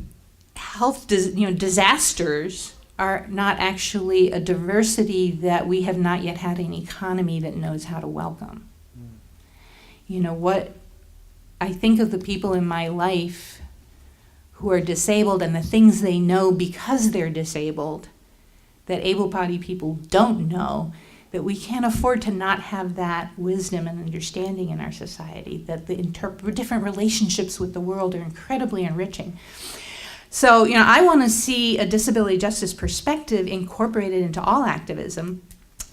health disasters are not actually a diversity that we have not yet had an economy that knows how to welcome? What I think of the people in my life who are disabled and the things they know because they're disabled that able-bodied people don't know, that we can't afford to not have that wisdom and understanding in our society, that the different relationships with the world are incredibly enriching. So, I want to see a disability justice perspective incorporated into all activism.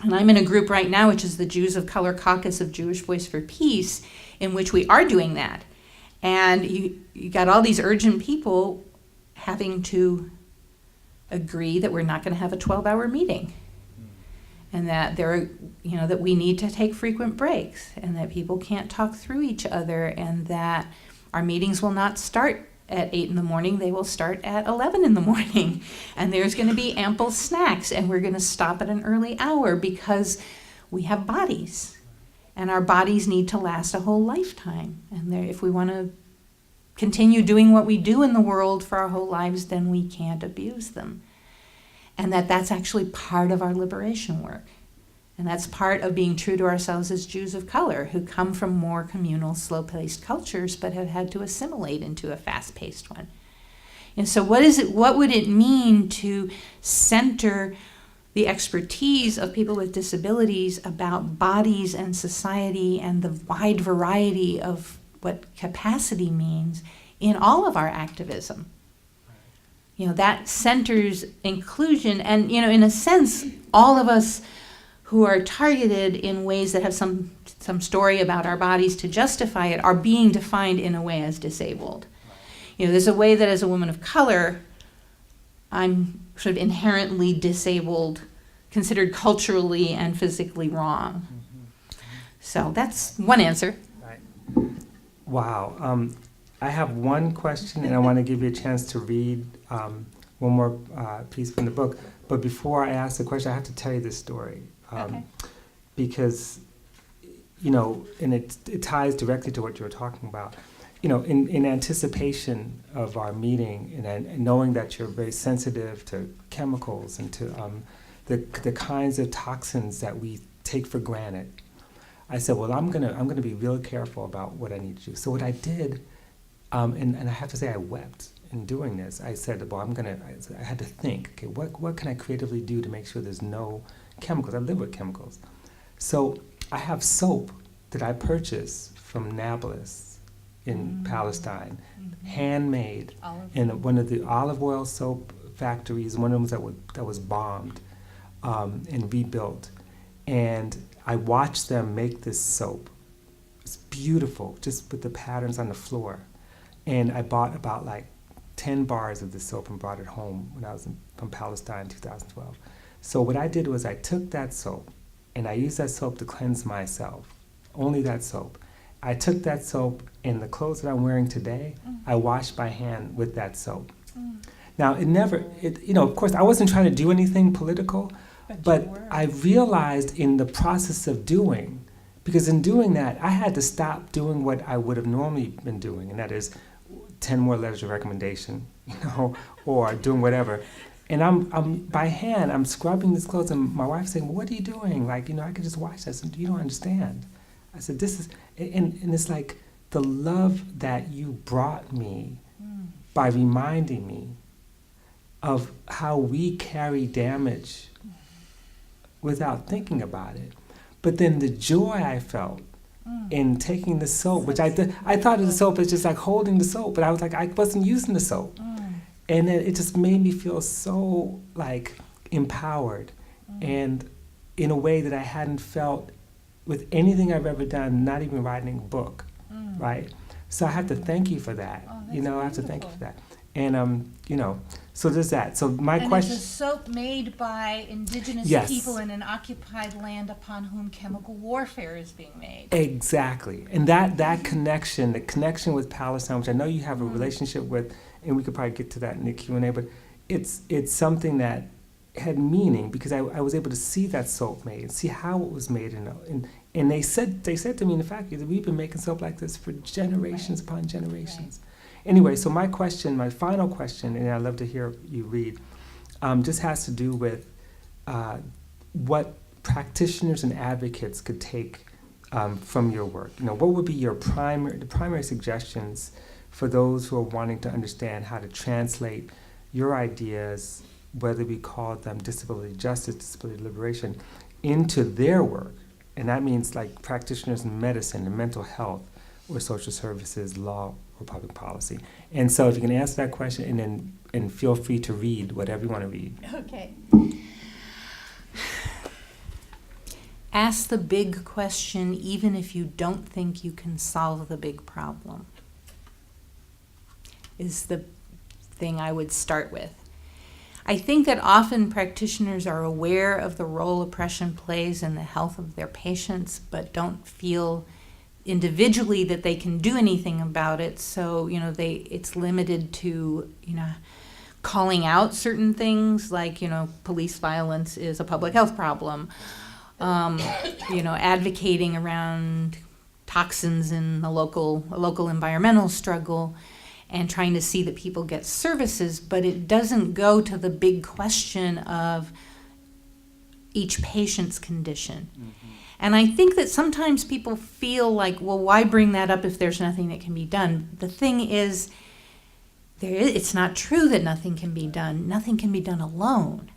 And I'm in a group right now, which is the Jews of Color Caucus of Jewish Voice for Peace, in which we are doing that. And you got all these urgent people having to agree that we're not going to have a 12-hour meeting. And that that we need to take frequent breaks, and that people can't talk through each other, and that our meetings will not start at 8 in the morning, they will start at 11 in the morning. And there's going to be ample snacks, and we're going to stop at an early hour because we have bodies. And our bodies need to last a whole lifetime. And if we want to continue doing what we do in the world for our whole lives, then we can't abuse them. And that's actually part of our liberation work. And that's part of being true to ourselves as Jews of color who come from more communal, slow-paced cultures but have had to assimilate into a fast-paced one. And so what would it mean to center the expertise of people with disabilities about bodies and society and the wide variety of what capacity means in all of our activism? That centers inclusion, and, in a sense, all of us who are targeted in ways that have some story about our bodies to justify it are being defined in a way as disabled. There's a way that as a woman of color, I'm sort of inherently disabled, considered culturally and physically wrong. So that's one answer. Right. Wow. I have one question, and I want to give you a chance to read one more piece from the book. But before I ask the question, I have to tell you this story. Okay. Because, and it ties directly to what you were talking about. In anticipation of our meeting and knowing that you're very sensitive to chemicals and to the kinds of toxins that we take for granted, I said, well, I'm gonna be real careful about what I need to do. So what I did, and I have to say I wept in doing this. I said, well, I had to think, okay, what can I creatively do to make sure there's no chemicals? I live with chemicals. So I have soap that I purchased from Nablus in Palestine, handmade in one of the olive oil soap factories, one of them that was bombed and rebuilt. And I watched them make this soap. It's beautiful, just with the patterns on the floor. And I bought about 10 bars of this soap and brought it home when I was from Palestine in 2012. So what I did was I took that soap and I used that soap to cleanse myself, only that soap. I took that soap and the clothes that I'm wearing today, I washed by hand with that soap. Now, of course, I wasn't trying to do anything political, but I realized in the process of doing, because in doing that, I had to stop doing what I would have normally been doing, and that is 10 more letters of recommendation, or doing whatever. And I'm by hand, I'm scrubbing these clothes, and my wife's saying, well, what are you doing? I could just wash this. And you don't understand. I said, this is, and it's like the love that you brought me by reminding me of how we carry damage without thinking about it. But then the joy I felt in taking the soap, which I thought of the soap as just like holding the soap, but I was like, I wasn't using the soap. And then it just made me feel so empowered and in a way that I hadn't felt with anything I've ever done, not even writing a book, right? So I have to thank you for that. I have to thank you for that. And so there's that. So my And question. it's a soap made by indigenous Yes. people in an occupied land upon whom chemical warfare is being made. Exactly. And that connection, the connection with Palestine, which I know you have a relationship with, and we could probably get to that in the Q&A, but it's something that had meaning because I was able to see that soap made and see how it was made. And they said to me in the faculty that we've been making soap like this for generations upon generations. Anyway, so my final question, and I'd love to hear you read, just has to do with what practitioners and advocates could take from your work. What would be the primary suggestions for those who are wanting to understand how to translate your ideas, whether we call them disability justice, disability liberation, into their work? And that means like practitioners in medicine and mental health or social services, law, or public policy. And so if you can answer that question and feel free to read whatever you want to read. Okay. Ask the big question even if you don't think you can solve the big problem, is the thing I would start with. I think that often practitioners are aware of the role oppression plays in the health of their patients, but don't feel individually that they can do anything about it. So, it's limited to, calling out certain things like, police violence is a public health problem. Advocating around toxins in a local environmental struggle, and trying to see that people get services, but it doesn't go to the big question of each patient's condition. Mm-hmm. And I think that sometimes people feel like, well, why bring that up if there's nothing that can be done? The thing is, it's not true that nothing can be done. Nothing can be done alone.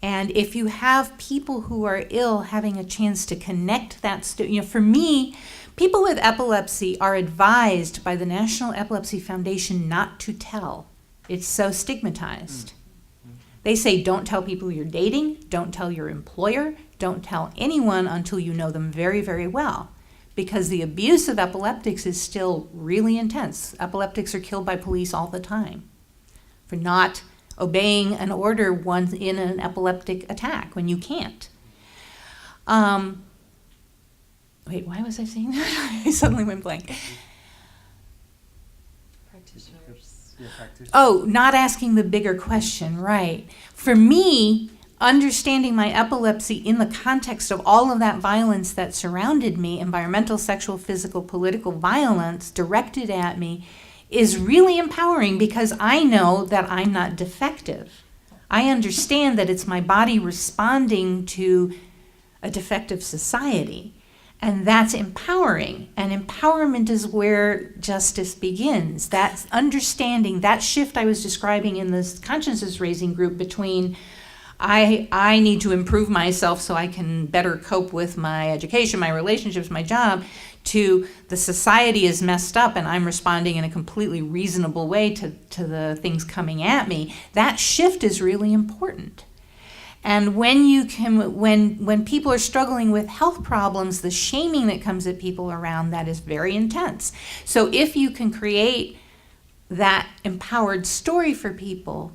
And if you have people who are ill having a chance to connect that, for me, people with epilepsy are advised by the National Epilepsy Foundation not to tell. It's so stigmatized. They say don't tell people you're dating, don't tell your employer, don't tell anyone until you know them very, very well. Because the abuse of epileptics is still really intense. Epileptics are killed by police all the time for not obeying an order once in an epileptic attack when you can't. Wait, why was I saying that? I suddenly went blank. Practitioners. Oh, not asking the bigger question, right. For me, understanding my epilepsy in the context of all of that violence that surrounded me, environmental, sexual, physical, political violence directed at me, is really empowering because I know that I'm not defective. I understand that it's my body responding to a defective society. And that's empowering. And empowerment is where justice begins. That understanding, that shift I was describing in this consciousness raising group between I need to improve myself so I can better cope with my education, my relationships, my job, to the society is messed up and I'm responding in a completely reasonable way to the things coming at me. That shift is really important. And when people are struggling with health problems, the shaming that comes at people around that is very intense. So if you can create that empowered story for people,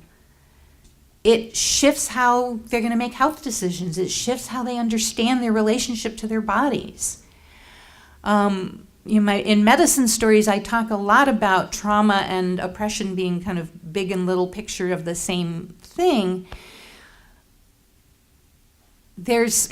it shifts how they're going to make health decisions. It shifts how they understand their relationship to their bodies. In medicine stories, I talk a lot about trauma and oppression being kind of big and little picture of the same thing. There's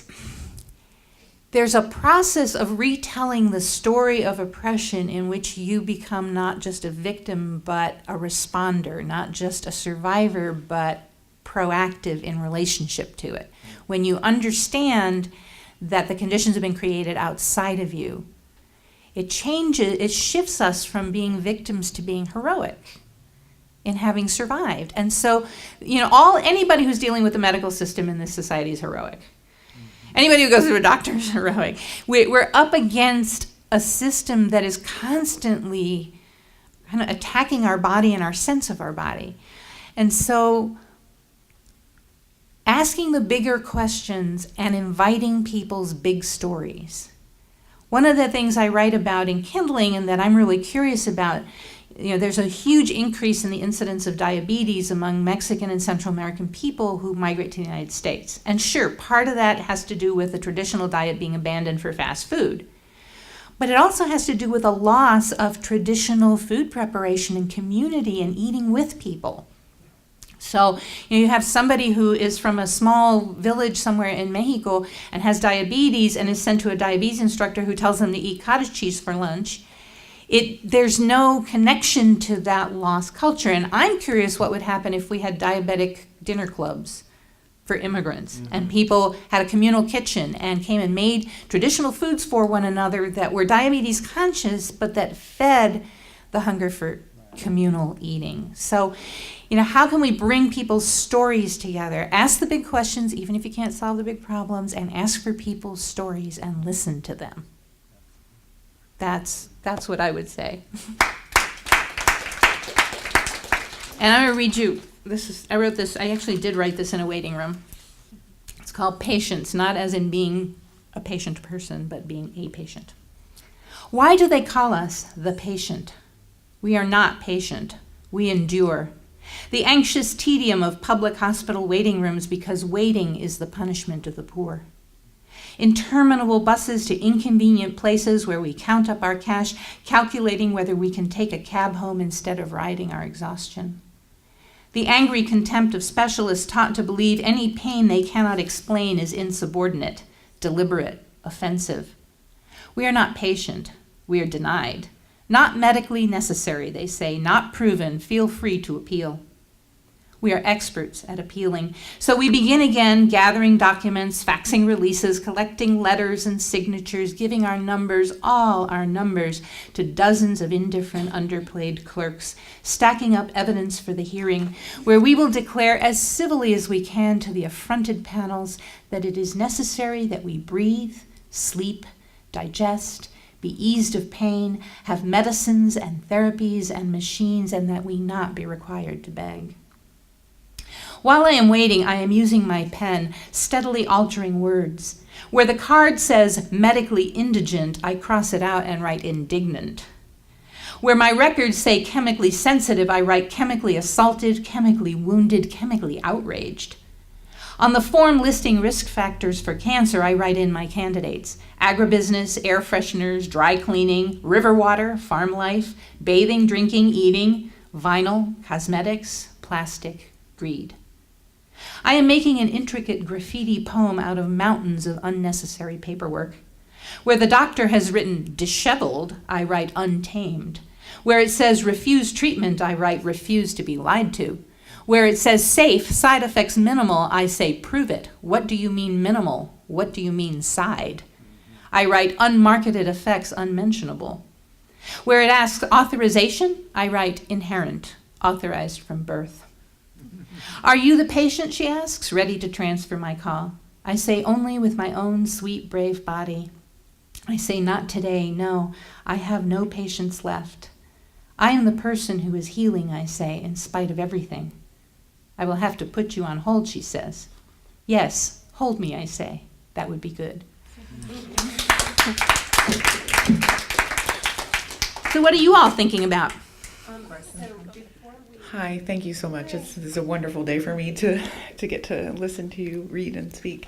a process of retelling the story of oppression in which you become not just a victim, but a responder, not just a survivor, but proactive in relationship to it. When you understand that the conditions have been created outside of you, it shifts us from being victims to being heroic in having survived. And so, anybody who's dealing with the medical system in this society is heroic. Anybody who goes to a doctor is heroic. We're up against a system that is constantly kind of attacking our body and our sense of our body. And so asking the bigger questions and inviting people's big stories. One of the things I write about in Kindling and that I'm really curious about, There's a huge increase in the incidence of diabetes among Mexican and Central American people who migrate to the United States. And sure, part of that has to do with the traditional diet being abandoned for fast food. But it also has to do with a loss of traditional food preparation and community and eating with people. So you have somebody who is from a small village somewhere in Mexico and has diabetes and is sent to a diabetes instructor who tells them to eat cottage cheese for lunch. There's no connection to that lost culture. And I'm curious what would happen if we had diabetic dinner clubs for immigrants, and people had a communal kitchen and came and made traditional foods for one another that were diabetes conscious, but that fed the hunger for communal eating. So, how can we bring people's stories together? Ask the big questions, even if you can't solve the big problems, and ask for people's stories and listen to them. That's what I would say. And I'm going to read you. I wrote this, I actually did write this in a waiting room. It's called Patience, not as in being a patient person, but being a patient. Why do they call us the patient? We are not patient. We endure. The anxious tedium of public hospital waiting rooms because waiting is the punishment of the poor. Interminable buses to inconvenient places where we count up our cash, calculating whether we can take a cab home instead of riding our exhaustion. The angry contempt of specialists taught to believe any pain they cannot explain is insubordinate, deliberate, offensive. We are not patient. We are denied. Not medically necessary, they say, not proven, feel free to appeal. We are experts at appealing. So we begin again, gathering documents, faxing releases, collecting letters and signatures, giving our numbers, all our numbers, to dozens of indifferent, underplayed clerks, stacking up evidence for the hearing, where we will declare as civilly as we can to the affronted panels that it is necessary that we breathe, sleep, digest, be eased of pain, have medicines and therapies and machines, and that we not be required to beg. While I am waiting, I am using my pen, steadily altering words. Where the card says medically indigent, I cross it out and write indignant. Where my records say chemically sensitive, I write chemically assaulted, chemically wounded, chemically outraged. On the form listing risk factors for cancer, I write in my candidates: agribusiness, air fresheners, dry cleaning, river water, farm life, bathing, drinking, eating, vinyl, cosmetics, plastic, greed. I am making an intricate graffiti poem out of mountains of unnecessary paperwork. Where the doctor has written disheveled, I write untamed. Where it says refuse treatment, I write refuse to be lied to. Where it says safe, side effects minimal, I say prove it. What do you mean minimal? What do you mean side? I write unmarketed effects unmentionable. Where it asks authorization, I write inherent, authorized from birth. Are you the patient, she asks, ready to transfer my call? I say only with my own sweet, brave body. I say not today, no, I have no patience left. I am the person who is healing, I say, in spite of everything. I will have to put you on hold, she says. Yes, hold me, I say. That would be good. So what are you all thinking about? Hi, thank you so much. This is a wonderful day for me to get to listen to you read and speak.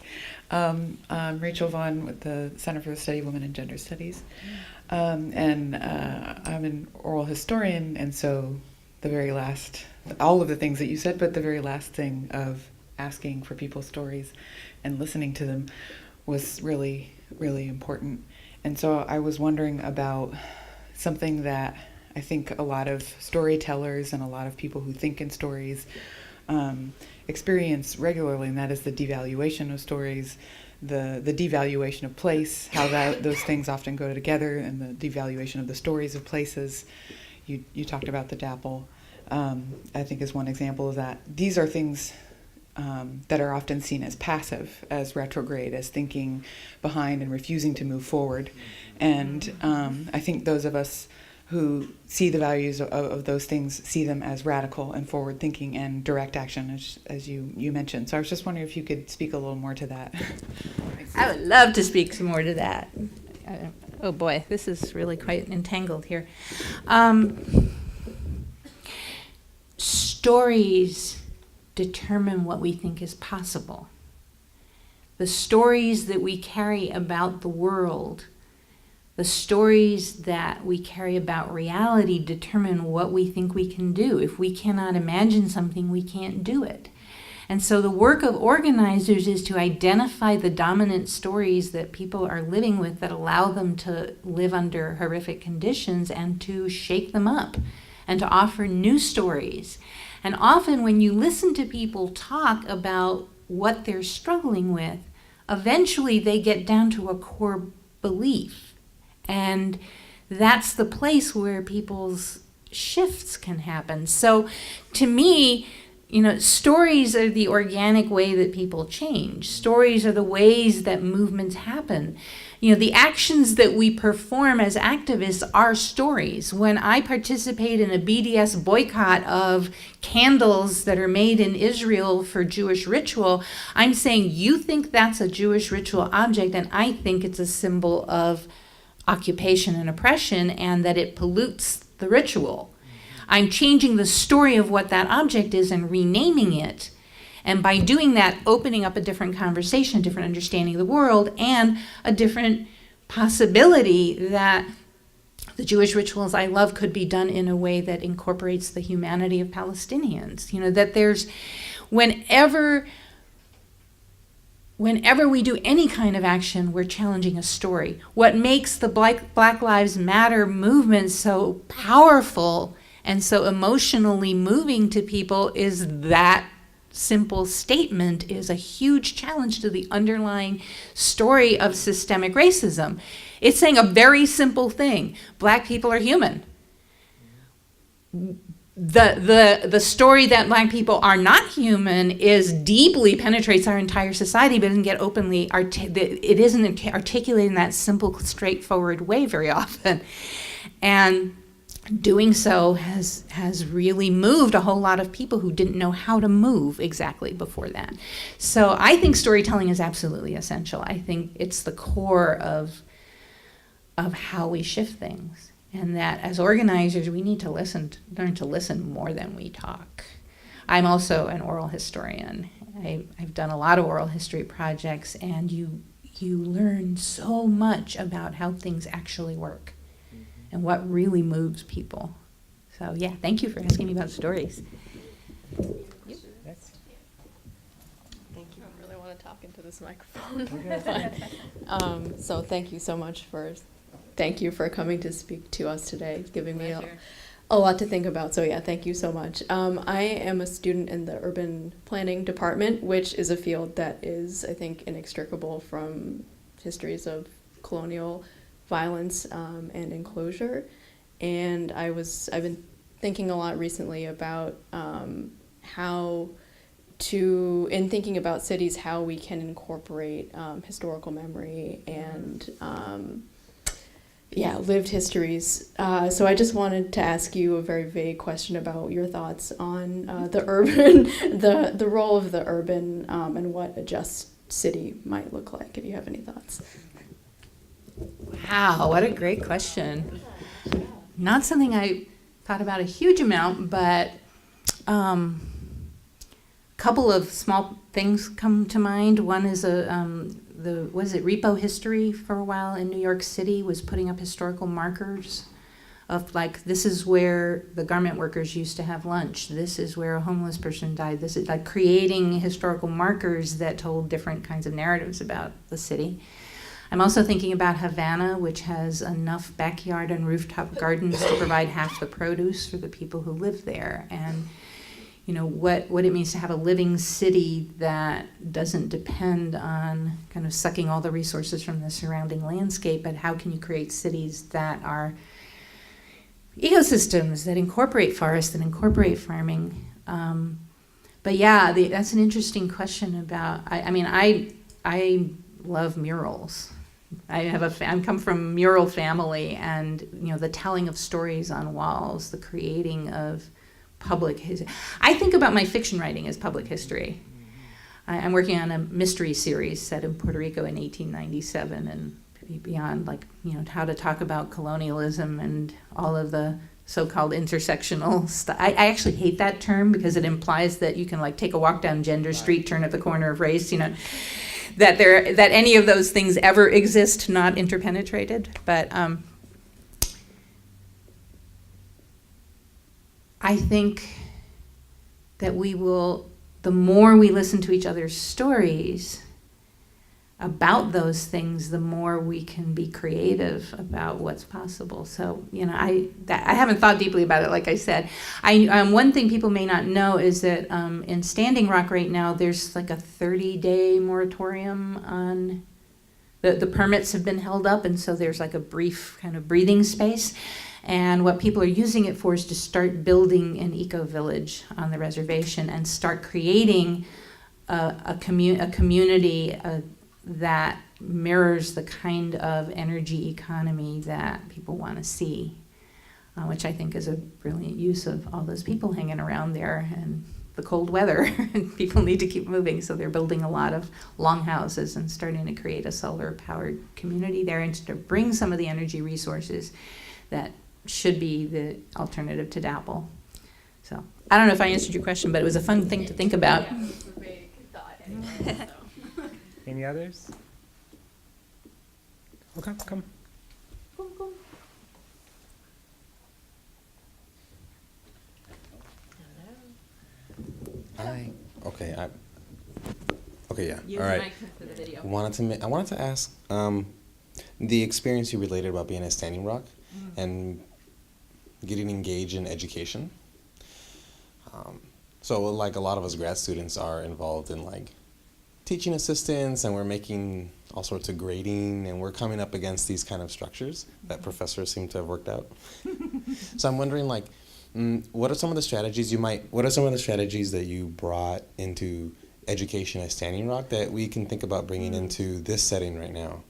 I'm Rachel Vaughn with the Center for the Study of Women and Gender Studies. And I'm an oral historian, and so the very last, all of the things that you said, but the very last thing of asking for people's stories and listening to them was really, really important. And so I was wondering about something that I think a lot of storytellers and a lot of people who think in stories experience regularly, and that is the devaluation of stories, the devaluation of place, how those things often go together, and the devaluation of the stories of places. You talked about the dapple, I think is one example of that. These are things that are often seen as passive, as retrograde, as thinking behind and refusing to move forward. And I think those of us who see the values of those things see them as radical and forward-thinking and direct action, as you mentioned. So I was just wondering if you could speak a little more to that. I would love to speak some more to that. Oh boy, this is really quite entangled here. stories determine what we think is possible. The stories that we carry about the world, the stories that we carry about reality determine what we think we can do. If we cannot imagine something, we can't do it. And so the work of organizers is to identify the dominant stories that people are living with that allow them to live under horrific conditions and to shake them up and to offer new stories. And often when you listen to people talk about what they're struggling with, eventually they get down to a core belief. And that's the place where people's shifts can happen. So to me, stories are the organic way that people change. Stories are the ways that movements happen. The actions that we perform as activists are stories. When I participate in a BDS boycott of candles that are made in Israel for Jewish ritual, I'm saying, you think that's a Jewish ritual object, and I think it's a symbol of occupation and oppression, and that it pollutes the ritual. I'm changing the story of what that object is and renaming it. And by doing that, opening up a different conversation, a different understanding of the world, and a different possibility that the Jewish rituals I love could be done in a way that incorporates the humanity of Palestinians. That there's, whenever we do any kind of action, we're challenging a story. What makes the Black Lives Matter movement so powerful and so emotionally moving to people is that simple statement is a huge challenge to the underlying story of systemic racism. It's saying a very simple thing. Black people are human. The story that Black people are not human is deeply penetrates our entire society, but doesn't get openly, it isn't articulated in that simple, straightforward way very often. And doing so has really moved a whole lot of people who didn't know how to move exactly before that. So I think storytelling is absolutely essential. I think it's the core of how we shift things. And that as organizers, we need to learn to listen more than we talk. I'm also an oral historian. I've done a lot of oral history projects, and you learn so much about how things actually work and what really moves people. So yeah, thank you for asking me about stories. Thank you. I really want to talk into this microphone. So thank you so much thank you for coming to speak to us today. It's giving me a lot to think about. So yeah, thank you so much. I am a student in the urban planning department, which is a field that is, I think, inextricable from histories of colonial violence and enclosure. And I've been thinking a lot recently about in thinking about cities, how we can incorporate historical memory and lived histories. So I just wanted to ask you a very vague question about your thoughts on the urban, the role of the urban and what a just city might look like, if you have any thoughts. Wow, what a great question. Not something I thought about a huge amount, but a couple of small things come to mind. One is Repo History for a while in New York City was putting up historical markers of this is where the garment workers used to have lunch. This is where a homeless person died. This is creating historical markers that told different kinds of narratives about the city. I'm also thinking about Havana, which has enough backyard and rooftop gardens to provide half the produce for the people who live there. And what it means to have a living city that doesn't depend on kind of sucking all the resources from the surrounding landscape, but how can you create cities that are ecosystems that incorporate forests, that incorporate farming. But yeah, that's an interesting question about, I love murals. I come from a mural family, and the telling of stories on walls, the creating of public history. I think about my fiction writing as public history. I'm working on a mystery series set in Puerto Rico in 1897 and beyond, how to talk about colonialism and all of the so-called intersectional stuff. I actually hate that term because it implies that you can like take a walk down Gender Street, turn at the corner of race, that any of those things ever exist, not interpenetrated. But I think that the more we listen to each other's stories about those things, the more we can be creative about what's possible. So, I haven't thought deeply about it, like I said. One thing people may not know is that in Standing Rock right now, there's like a 30-day moratorium on the permits have been held up, and so there's like a brief kind of breathing space. And what people are using it for is to start building an eco-village on the reservation and start creating a community that mirrors the kind of energy economy that people want to see, which I think is a brilliant use of all those people hanging around there and the cold weather. People need to keep moving, so they're building a lot of longhouses and starting to create a solar-powered community there and to bring some of the energy resources that should be the alternative to DAPL. So I don't know if I answered your question, but it was a fun thing to think about. Yeah, it was a big thought anyway, so. Any others? Okay, come. Hi. Okay. Okay. Yeah. Use All right. the mic for the video. I wanted to ask the experience you related about being at Standing Rock and getting engaged in education. So, like a lot of us grad students are involved in like teaching assistants, and we're making all sorts of grading, and we're coming up against these kind of structures that professors seem to have worked out. So I'm wondering, like, what are some of the strategies that you brought into education at Standing Rock that we can think about bringing into this setting right now?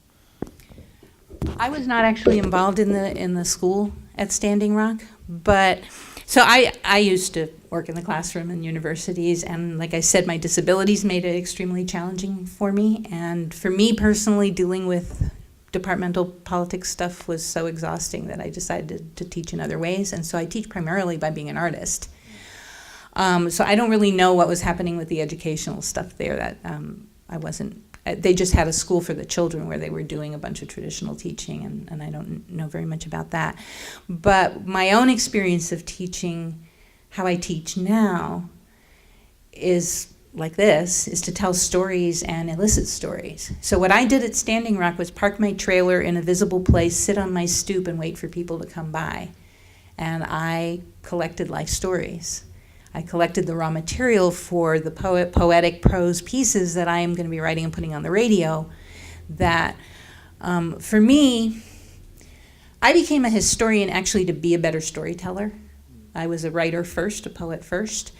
I was not actually involved in the school at Standing Rock, but so I used to work in the classroom in universities, and like I said, my disabilities made it extremely challenging for me. And for me personally, dealing with departmental politics stuff was so exhausting that I decided to teach in other ways. And so I teach primarily by being an artist. So I don't really know what was happening with the educational stuff there. That I wasn't. They just had a school for the children where they were doing a bunch of traditional teaching, and I don't know very much about that. But my own experience of teaching, how I teach now, is like this, is to tell stories and elicit stories. So what I did at Standing Rock was park my trailer in a visible place, sit on my stoop, and wait for people to come by. And I collected life stories. I collected the raw material for the poetic prose pieces that I am going to be writing and putting on the radio. That, for me, I became a historian actually to be a better storyteller. I was a writer first, a poet first,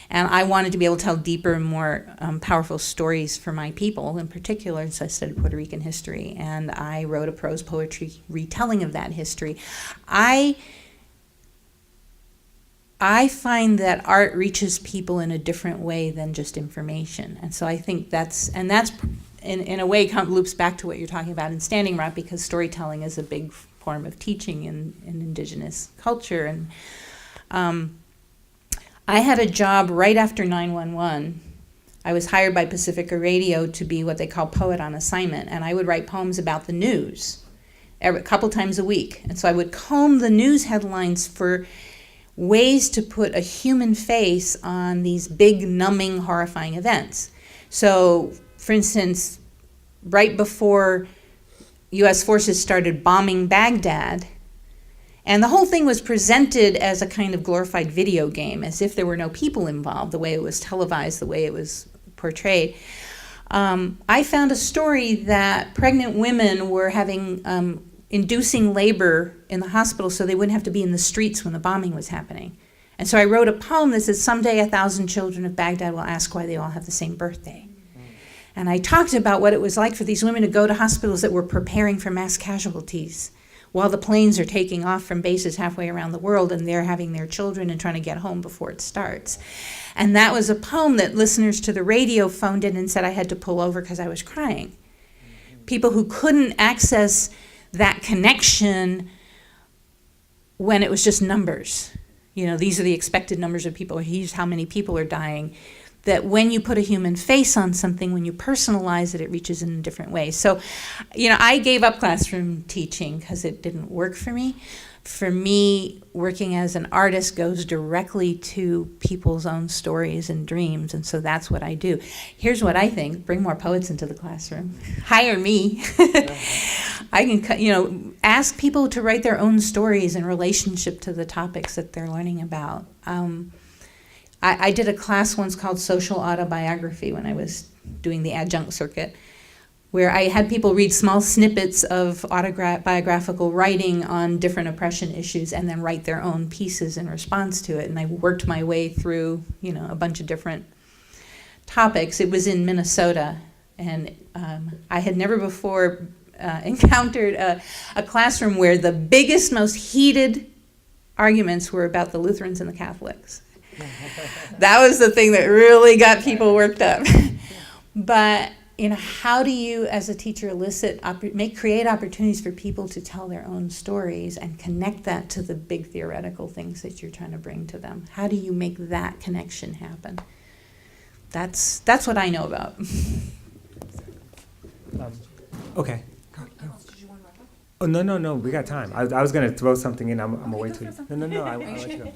and I wanted to be able to tell deeper and more powerful stories for my people in particular, and so I studied Puerto Rican history, and I wrote a prose poetry retelling of that history. I find that art reaches people in a different way than just information. And so I think that's in a way loops back to what you're talking about in Standing Rock, because storytelling is a big form of teaching in indigenous culture. And I had a job right after 9/11. I was hired by Pacifica Radio to be what they call poet on assignment, and I would write poems about the news a couple times a week. And so I would comb the news headlines for ways to put a human face on these big, numbing, horrifying events. So, for instance, right before U.S. forces started bombing Baghdad, and the whole thing was presented as a kind of glorified video game, as if there were no people involved, the way it was televised, the way it was portrayed. I found a story that pregnant women were having inducing labor in the hospital so they wouldn't have to be in the streets when the bombing was happening. And so I wrote a poem that says, "Someday 1,000 children of Baghdad will ask why they all have the same birthday." And I talked about what it was like for these women to go to hospitals that were preparing for mass casualties while the planes are taking off from bases halfway around the world, and they're having their children and trying to get home before it starts. And that was a poem that listeners to the radio phoned in and said I had to pull over because I was crying. People who couldn't access that connection when it was just numbers. These are the expected numbers of people. Here's how many people are dying. That when you put a human face on something, when you personalize it, it reaches in a different way. So, I gave up classroom teaching because it didn't work for me. For me, working as an artist goes directly to people's own stories and dreams, and so that's what I do. Here's what I think: bring more poets into the classroom. Hire me. I can, ask people to write their own stories in relationship to the topics that they're learning about. I did a class once called Social Autobiography when I was doing the adjunct circuit, where I had people read small snippets of autobiographical writing on different oppression issues and then write their own pieces in response to it. And I worked my way through, a bunch of different topics. It was in Minnesota, and I had never before encountered a classroom where the biggest, most heated arguments were about the Lutherans and the Catholics. That was the thing that really got people worked up. But how do you, as a teacher, create opportunities for people to tell their own stories and connect that to the big theoretical things that you're trying to bring to them? How do you make that connection happen? That's what I know about. Okay. Oh, no, we got time. I was going to throw something in. I'm going to wait till you. No, I'll let you go.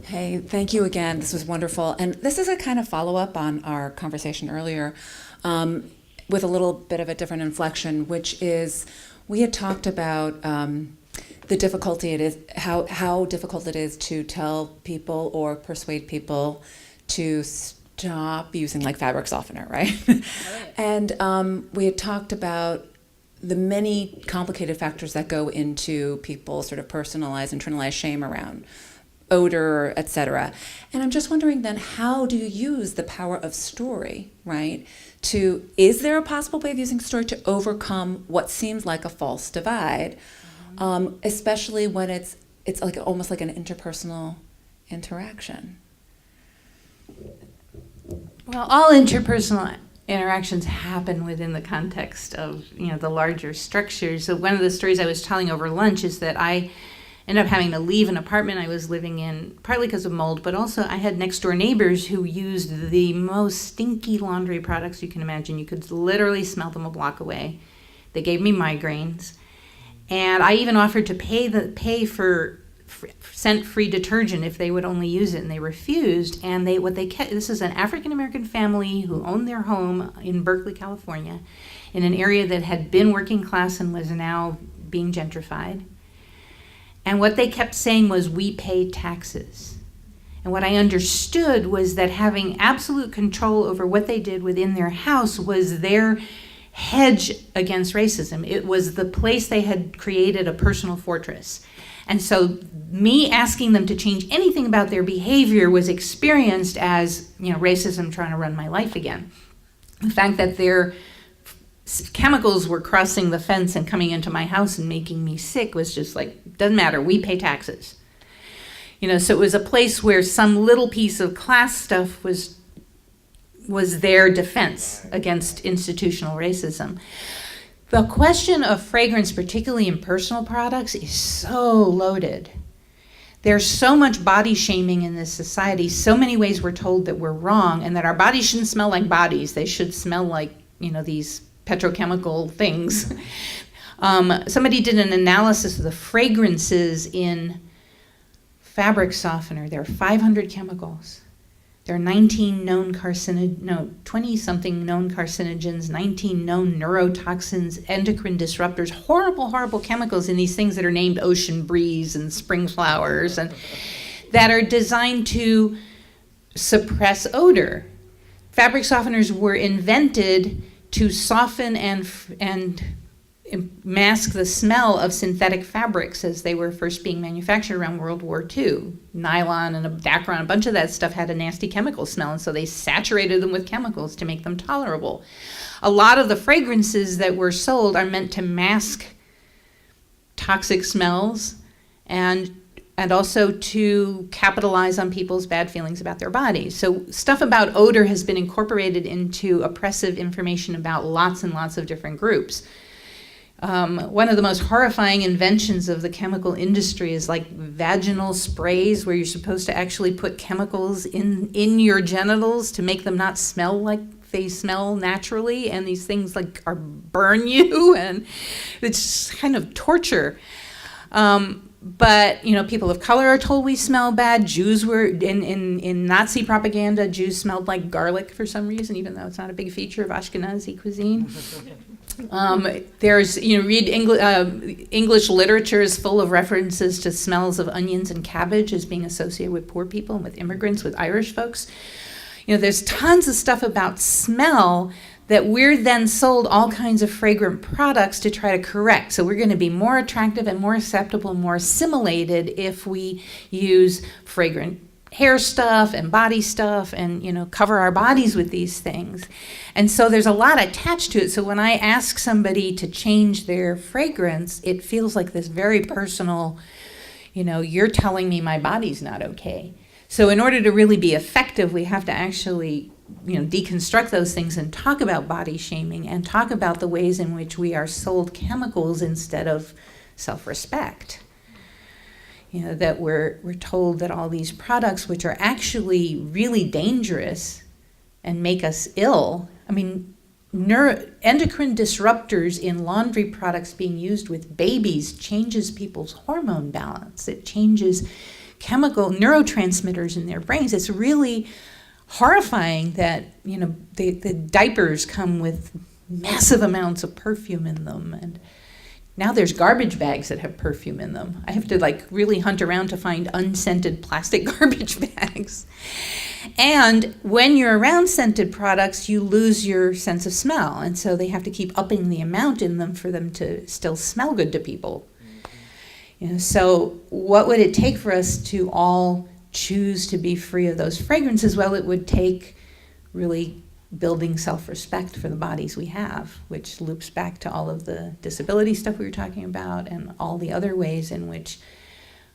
Hey, thank you again. This was wonderful. And this is a kind of follow-up on our conversation earlier with a little bit of a different inflection, which is we had talked about the difficulty it is, how difficult it is to tell people or persuade people to stop using like fabric softener, right? And we had talked about the many complicated factors that go into people's sort of personalized, internalized shame around odor, etc. And I'm just wondering then, how do you use the power of story, right? Is there a possible way of using story to overcome what seems like a false divide, especially when it's like almost like an interpersonal interaction? Well, all interpersonal interactions happen within the context of the larger structures. So one of the stories I was telling over lunch is that I ended up having to leave an apartment I was living in, partly because of mold, but also I had next door neighbors who used the most stinky laundry products you can imagine. You could literally smell them a block away. They gave me migraines. And I even offered to pay for scent-free detergent if they would only use it, and they refused. And this is an African-American family who owned their home in Berkeley, California, in an area that had been working class and was now being gentrified. And what they kept saying was, we pay taxes. And what I understood was that having absolute control over what they did within their house was their hedge against racism. It was the place they had created a personal fortress. And so me asking them to change anything about their behavior was experienced as, racism trying to run my life again. The fact that their chemicals were crossing the fence and coming into my house and making me sick was just like, doesn't matter, we pay taxes. So it was a place where some little piece of class stuff was their defense against institutional racism. The question of fragrance, particularly in personal products, is so loaded. There's so much body shaming in this society, so many ways we're told that we're wrong and that our bodies shouldn't smell like bodies. They should smell like, these petrochemical things. Somebody did an analysis of the fragrances in fabric softener. There are 500 chemicals. There are 20-something known carcinogens, 19 known neurotoxins, endocrine disruptors, horrible, horrible chemicals in these things that are named ocean breeze and spring flowers, and that are designed to suppress odor. Fabric softeners were invented to soften and mask the smell of synthetic fabrics as they were first being manufactured around World War II. Nylon and Dacron, a bunch of that stuff had a nasty chemical smell, and so they saturated them with chemicals to make them tolerable. A lot of the fragrances that were sold are meant to mask toxic smells and also to capitalize on people's bad feelings about their bodies. So stuff about odor has been incorporated into oppressive information about lots and lots of different groups. One of the most horrifying inventions of the chemical industry is like vaginal sprays, where you're supposed to actually put chemicals in your genitals to make them not smell like they smell naturally, and these things like burn you, and it's kind of torture. But people of color are told we smell bad. Jews were in Nazi propaganda. Jews smelled like garlic for some reason, even though it's not a big feature of Ashkenazi cuisine. There's read English literature is full of references to smells of onions and cabbage as being associated with poor people and with immigrants, with Irish folks. There's tons of stuff about smell that we're then sold all kinds of fragrant products to try to correct. So we're going to be more attractive and more acceptable and more assimilated if we use fragrant hair stuff and body stuff and cover our bodies with these things. And so there's a lot attached to it. So when I ask somebody to change their fragrance, it feels like this very personal, you're telling me my body's not okay. So in order to really be effective, we have to actually deconstruct those things and talk about body shaming and talk about the ways in which we are sold chemicals instead of self-respect. That we're told that all these products, which are actually really dangerous and make us ill, endocrine disruptors in laundry products being used with babies changes people's hormone balance. It changes chemical neurotransmitters in their brains. It's really horrifying that the diapers come with massive amounts of perfume in them, and now there's garbage bags that have perfume in them. I have to really hunt around to find unscented plastic garbage bags. And when you're around scented products, you lose your sense of smell, and so they have to keep upping the amount in them for them to still smell good to people. So what would it take for us to all choose to be free of those fragrances? Well, it would take really building self-respect for the bodies we have, which loops back to all of the disability stuff we were talking about and all the other ways in which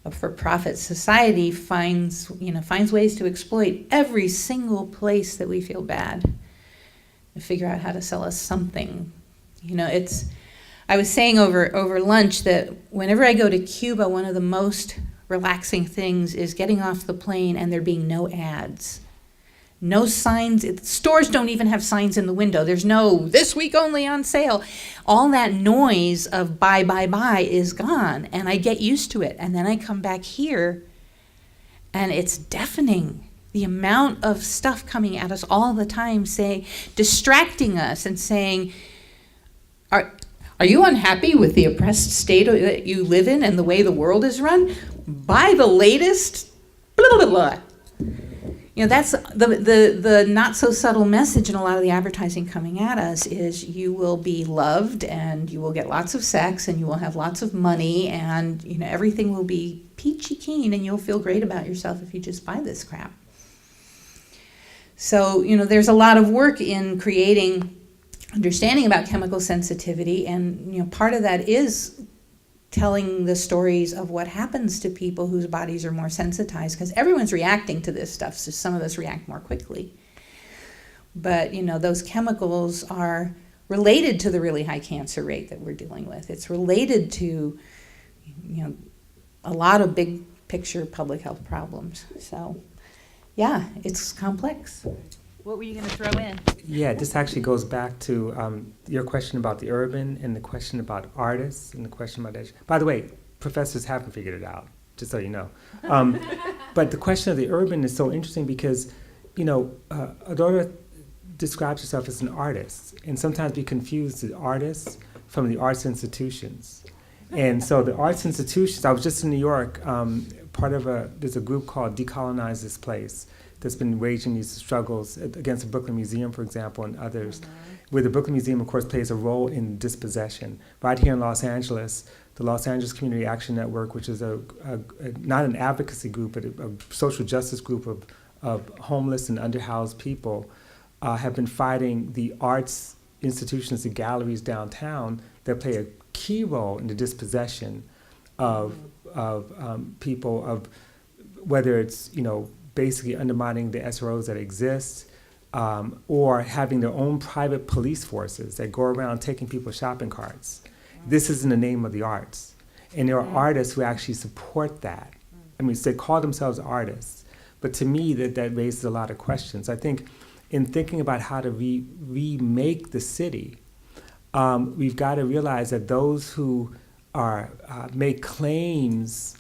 a for-profit society finds ways to exploit every single place that we feel bad and figure out how to sell us something. I was saying over lunch that whenever I go to Cuba, one of the most relaxing things is getting off the plane and there being no ads. No signs. Stores don't even have signs in the window. There's no this week only on sale. All that noise of buy, buy, buy is gone. And I get used to it. And then I come back here and it's deafening. The amount of stuff coming at us all the time, distracting us and saying, are you unhappy with the oppressed state that you live in and the way the world is run? Buy the latest blah, blah, blah. That's the not so subtle message in a lot of the advertising coming at us is you will be loved and you will get lots of sex and you will have lots of money and everything will be peachy keen and you'll feel great about yourself if you just buy this crap. So, there's a lot of work in creating understanding about chemical sensitivity, and part of that is telling the stories of what happens to people whose bodies are more sensitized, because everyone's reacting to this stuff, so some of us react more quickly. But those chemicals are related to the really high cancer rate that we're dealing with. It's related to a lot of big picture public health problems. So yeah, it's complex. What were you going to throw in? Yeah, this actually goes back to your question about the urban and the question about artists and the question about education. By the way, professors haven't figured it out, just so you know. But the question of the urban is so interesting because, Aurora describes herself as an artist, and sometimes we confuse the artists from the arts institutions. And so the arts institutions, I was just in New York, there's a group called Decolonize This Place that's been waging these struggles against the Brooklyn Museum, for example, and others, where the Brooklyn Museum, of course, plays a role in dispossession. Right here in Los Angeles, the Los Angeles Community Action Network, which is not an advocacy group, but a social justice group of homeless and underhoused people, have been fighting the arts institutions, the galleries downtown that play a key role in the dispossession of people, of whether it's, basically undermining the SROs that exist, or having their own private police forces that go around taking people's shopping carts This is in the name of the arts. And there are artists who actually support that. I mean, they call themselves artists. But to me, that raises a lot of questions. I think in thinking about how to remake the city, we've got to realize that those who make claims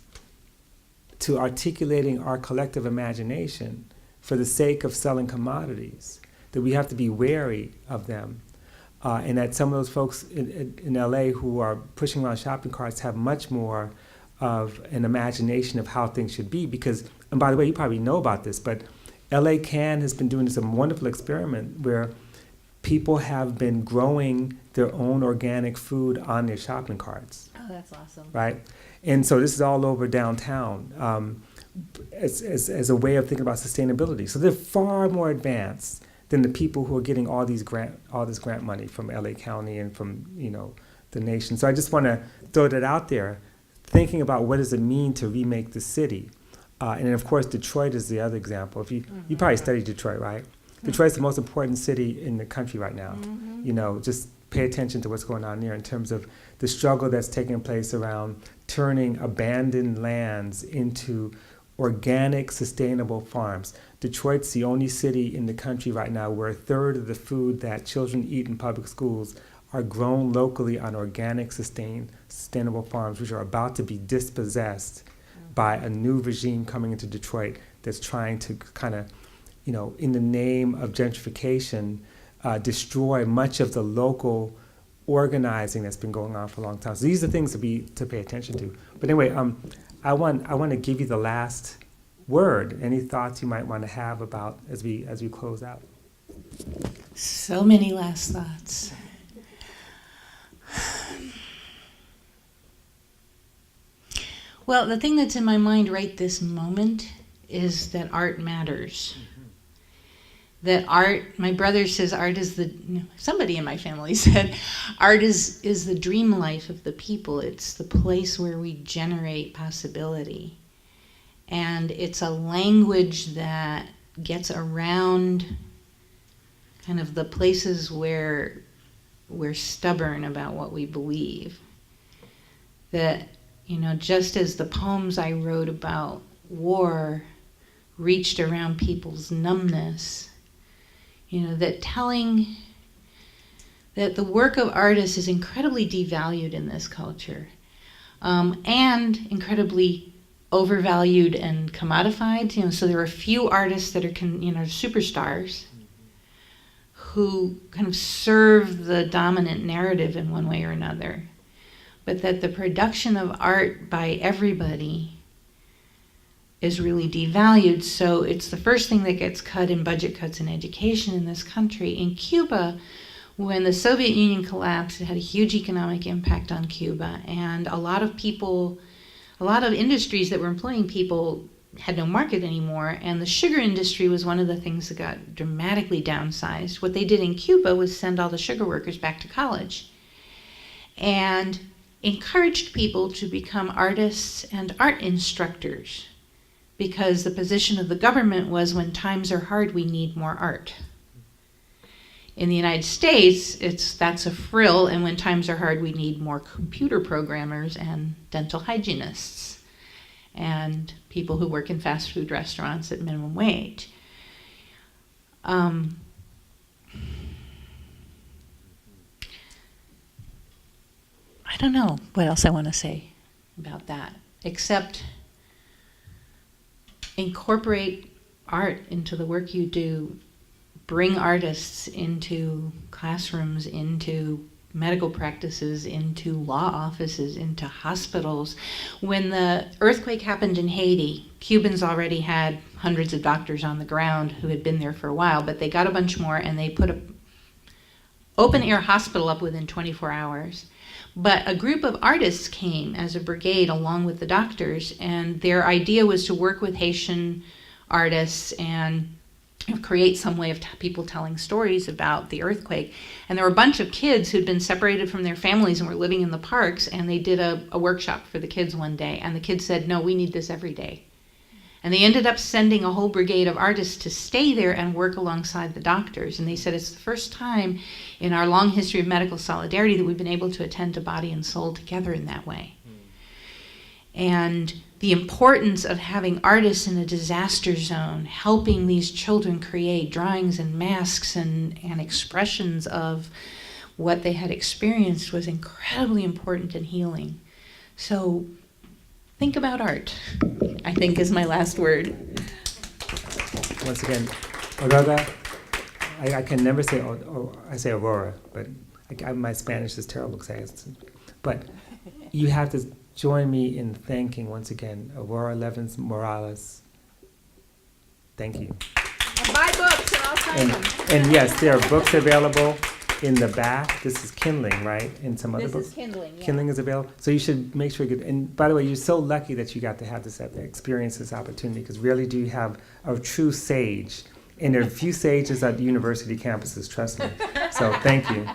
to articulating our collective imagination for the sake of selling commodities, that we have to be wary of them. And that some of those folks in LA who are pushing around shopping carts have much more of an imagination of how things should be. Because, and by the way, you probably know about this, but LA Can has been doing this wonderful experiment where people have been growing their own organic food on their shopping carts. Oh, that's awesome. Right? And so this is all over downtown as a way of thinking about sustainability. So they're far more advanced than the people who are getting all this grant money from LA County and from the nation. So I just want to throw that out there, thinking about what does it mean to remake the city. And then of course Detroit is the other example. If you probably studied Detroit, right? Detroit's the most important city in the country right now. Just pay attention to what's going on there in terms of the struggle that's taking place around turning abandoned lands into organic, sustainable farms. Detroit's the only city in the country right now where a third of the food that children eat in public schools are grown locally on organic, sustainable farms, which are about to be dispossessed by a new regime coming into Detroit that's trying to kind of, in the name of gentrification, destroy much of the local organizing that's been going on for a long time. So these are things to pay attention to. But anyway, I want to give you the last word. Any thoughts you might want to have about as we close out? So many last thoughts. Well, the thing that's in my mind right this moment is that art matters. That art, my brother says art is somebody in my family said, art is the dream life of the people. It's the place where we generate possibility. And it's a language that gets around kind of the places where we're stubborn about what we believe. That, just as the poems I wrote about war reached around people's numbness, that the work of artists is incredibly devalued in this culture, and incredibly overvalued and commodified. So there are a few artists that are, superstars who kind of serve the dominant narrative in one way or another, but that the production of art by everybody is really devalued. So it's the first thing that gets cut in budget cuts in education in this country. In Cuba, when the Soviet Union collapsed, it had a huge economic impact on Cuba, and a lot of industries that were employing people had no market anymore, and the sugar industry was one of the things that got dramatically downsized. What they did in Cuba was send all the sugar workers back to college and encouraged people to become artists and art instructors, because the position of the government was, when times are hard, we need more art. In the United States, that's a frill, and when times are hard, we need more computer programmers and dental hygienists and people who work in fast food restaurants at minimum wage. I don't know what else I want to say about that, except incorporate art into the work you do. Bring artists into classrooms, into medical practices, into law offices, into hospitals. When the earthquake happened in Haiti, Cubans already had hundreds of doctors on the ground who had been there for a while, but they got a bunch more, and they put an open-air hospital up within 24 hours. But a group of artists came as a brigade along with the doctors, and their idea was to work with Haitian artists and create some way of people telling stories about the earthquake. And there were a bunch of kids who'd been separated from their families and were living in the parks, and they did a workshop for the kids one day, and the kids said, "No, we need this every day." And they ended up sending a whole brigade of artists to stay there and work alongside the doctors. And they said it's the first time in our long history of medical solidarity that we've been able to attend to body and soul together in that way. And the importance of having artists in a disaster zone helping these children create drawings and masks and expressions of what they had experienced was incredibly important and healing. So think about art, I think, is my last word. Once again, Aurora, I can never say, I say Aurora, but my Spanish is terrible because I have to, but you have to join me in thanking, once again, Aurora Levins-Morales. Thank you. And buy books and I'll sign them. And yes, there are books available in the back. This is Kindling, right? And some other books. This is Kindling, yeah. Kindling is available. So you should make sure you get, and by the way, you're so lucky that you got to have this experience, this opportunity, because rarely do you have a true sage. And there are few sages at university campuses, trust me. So thank you.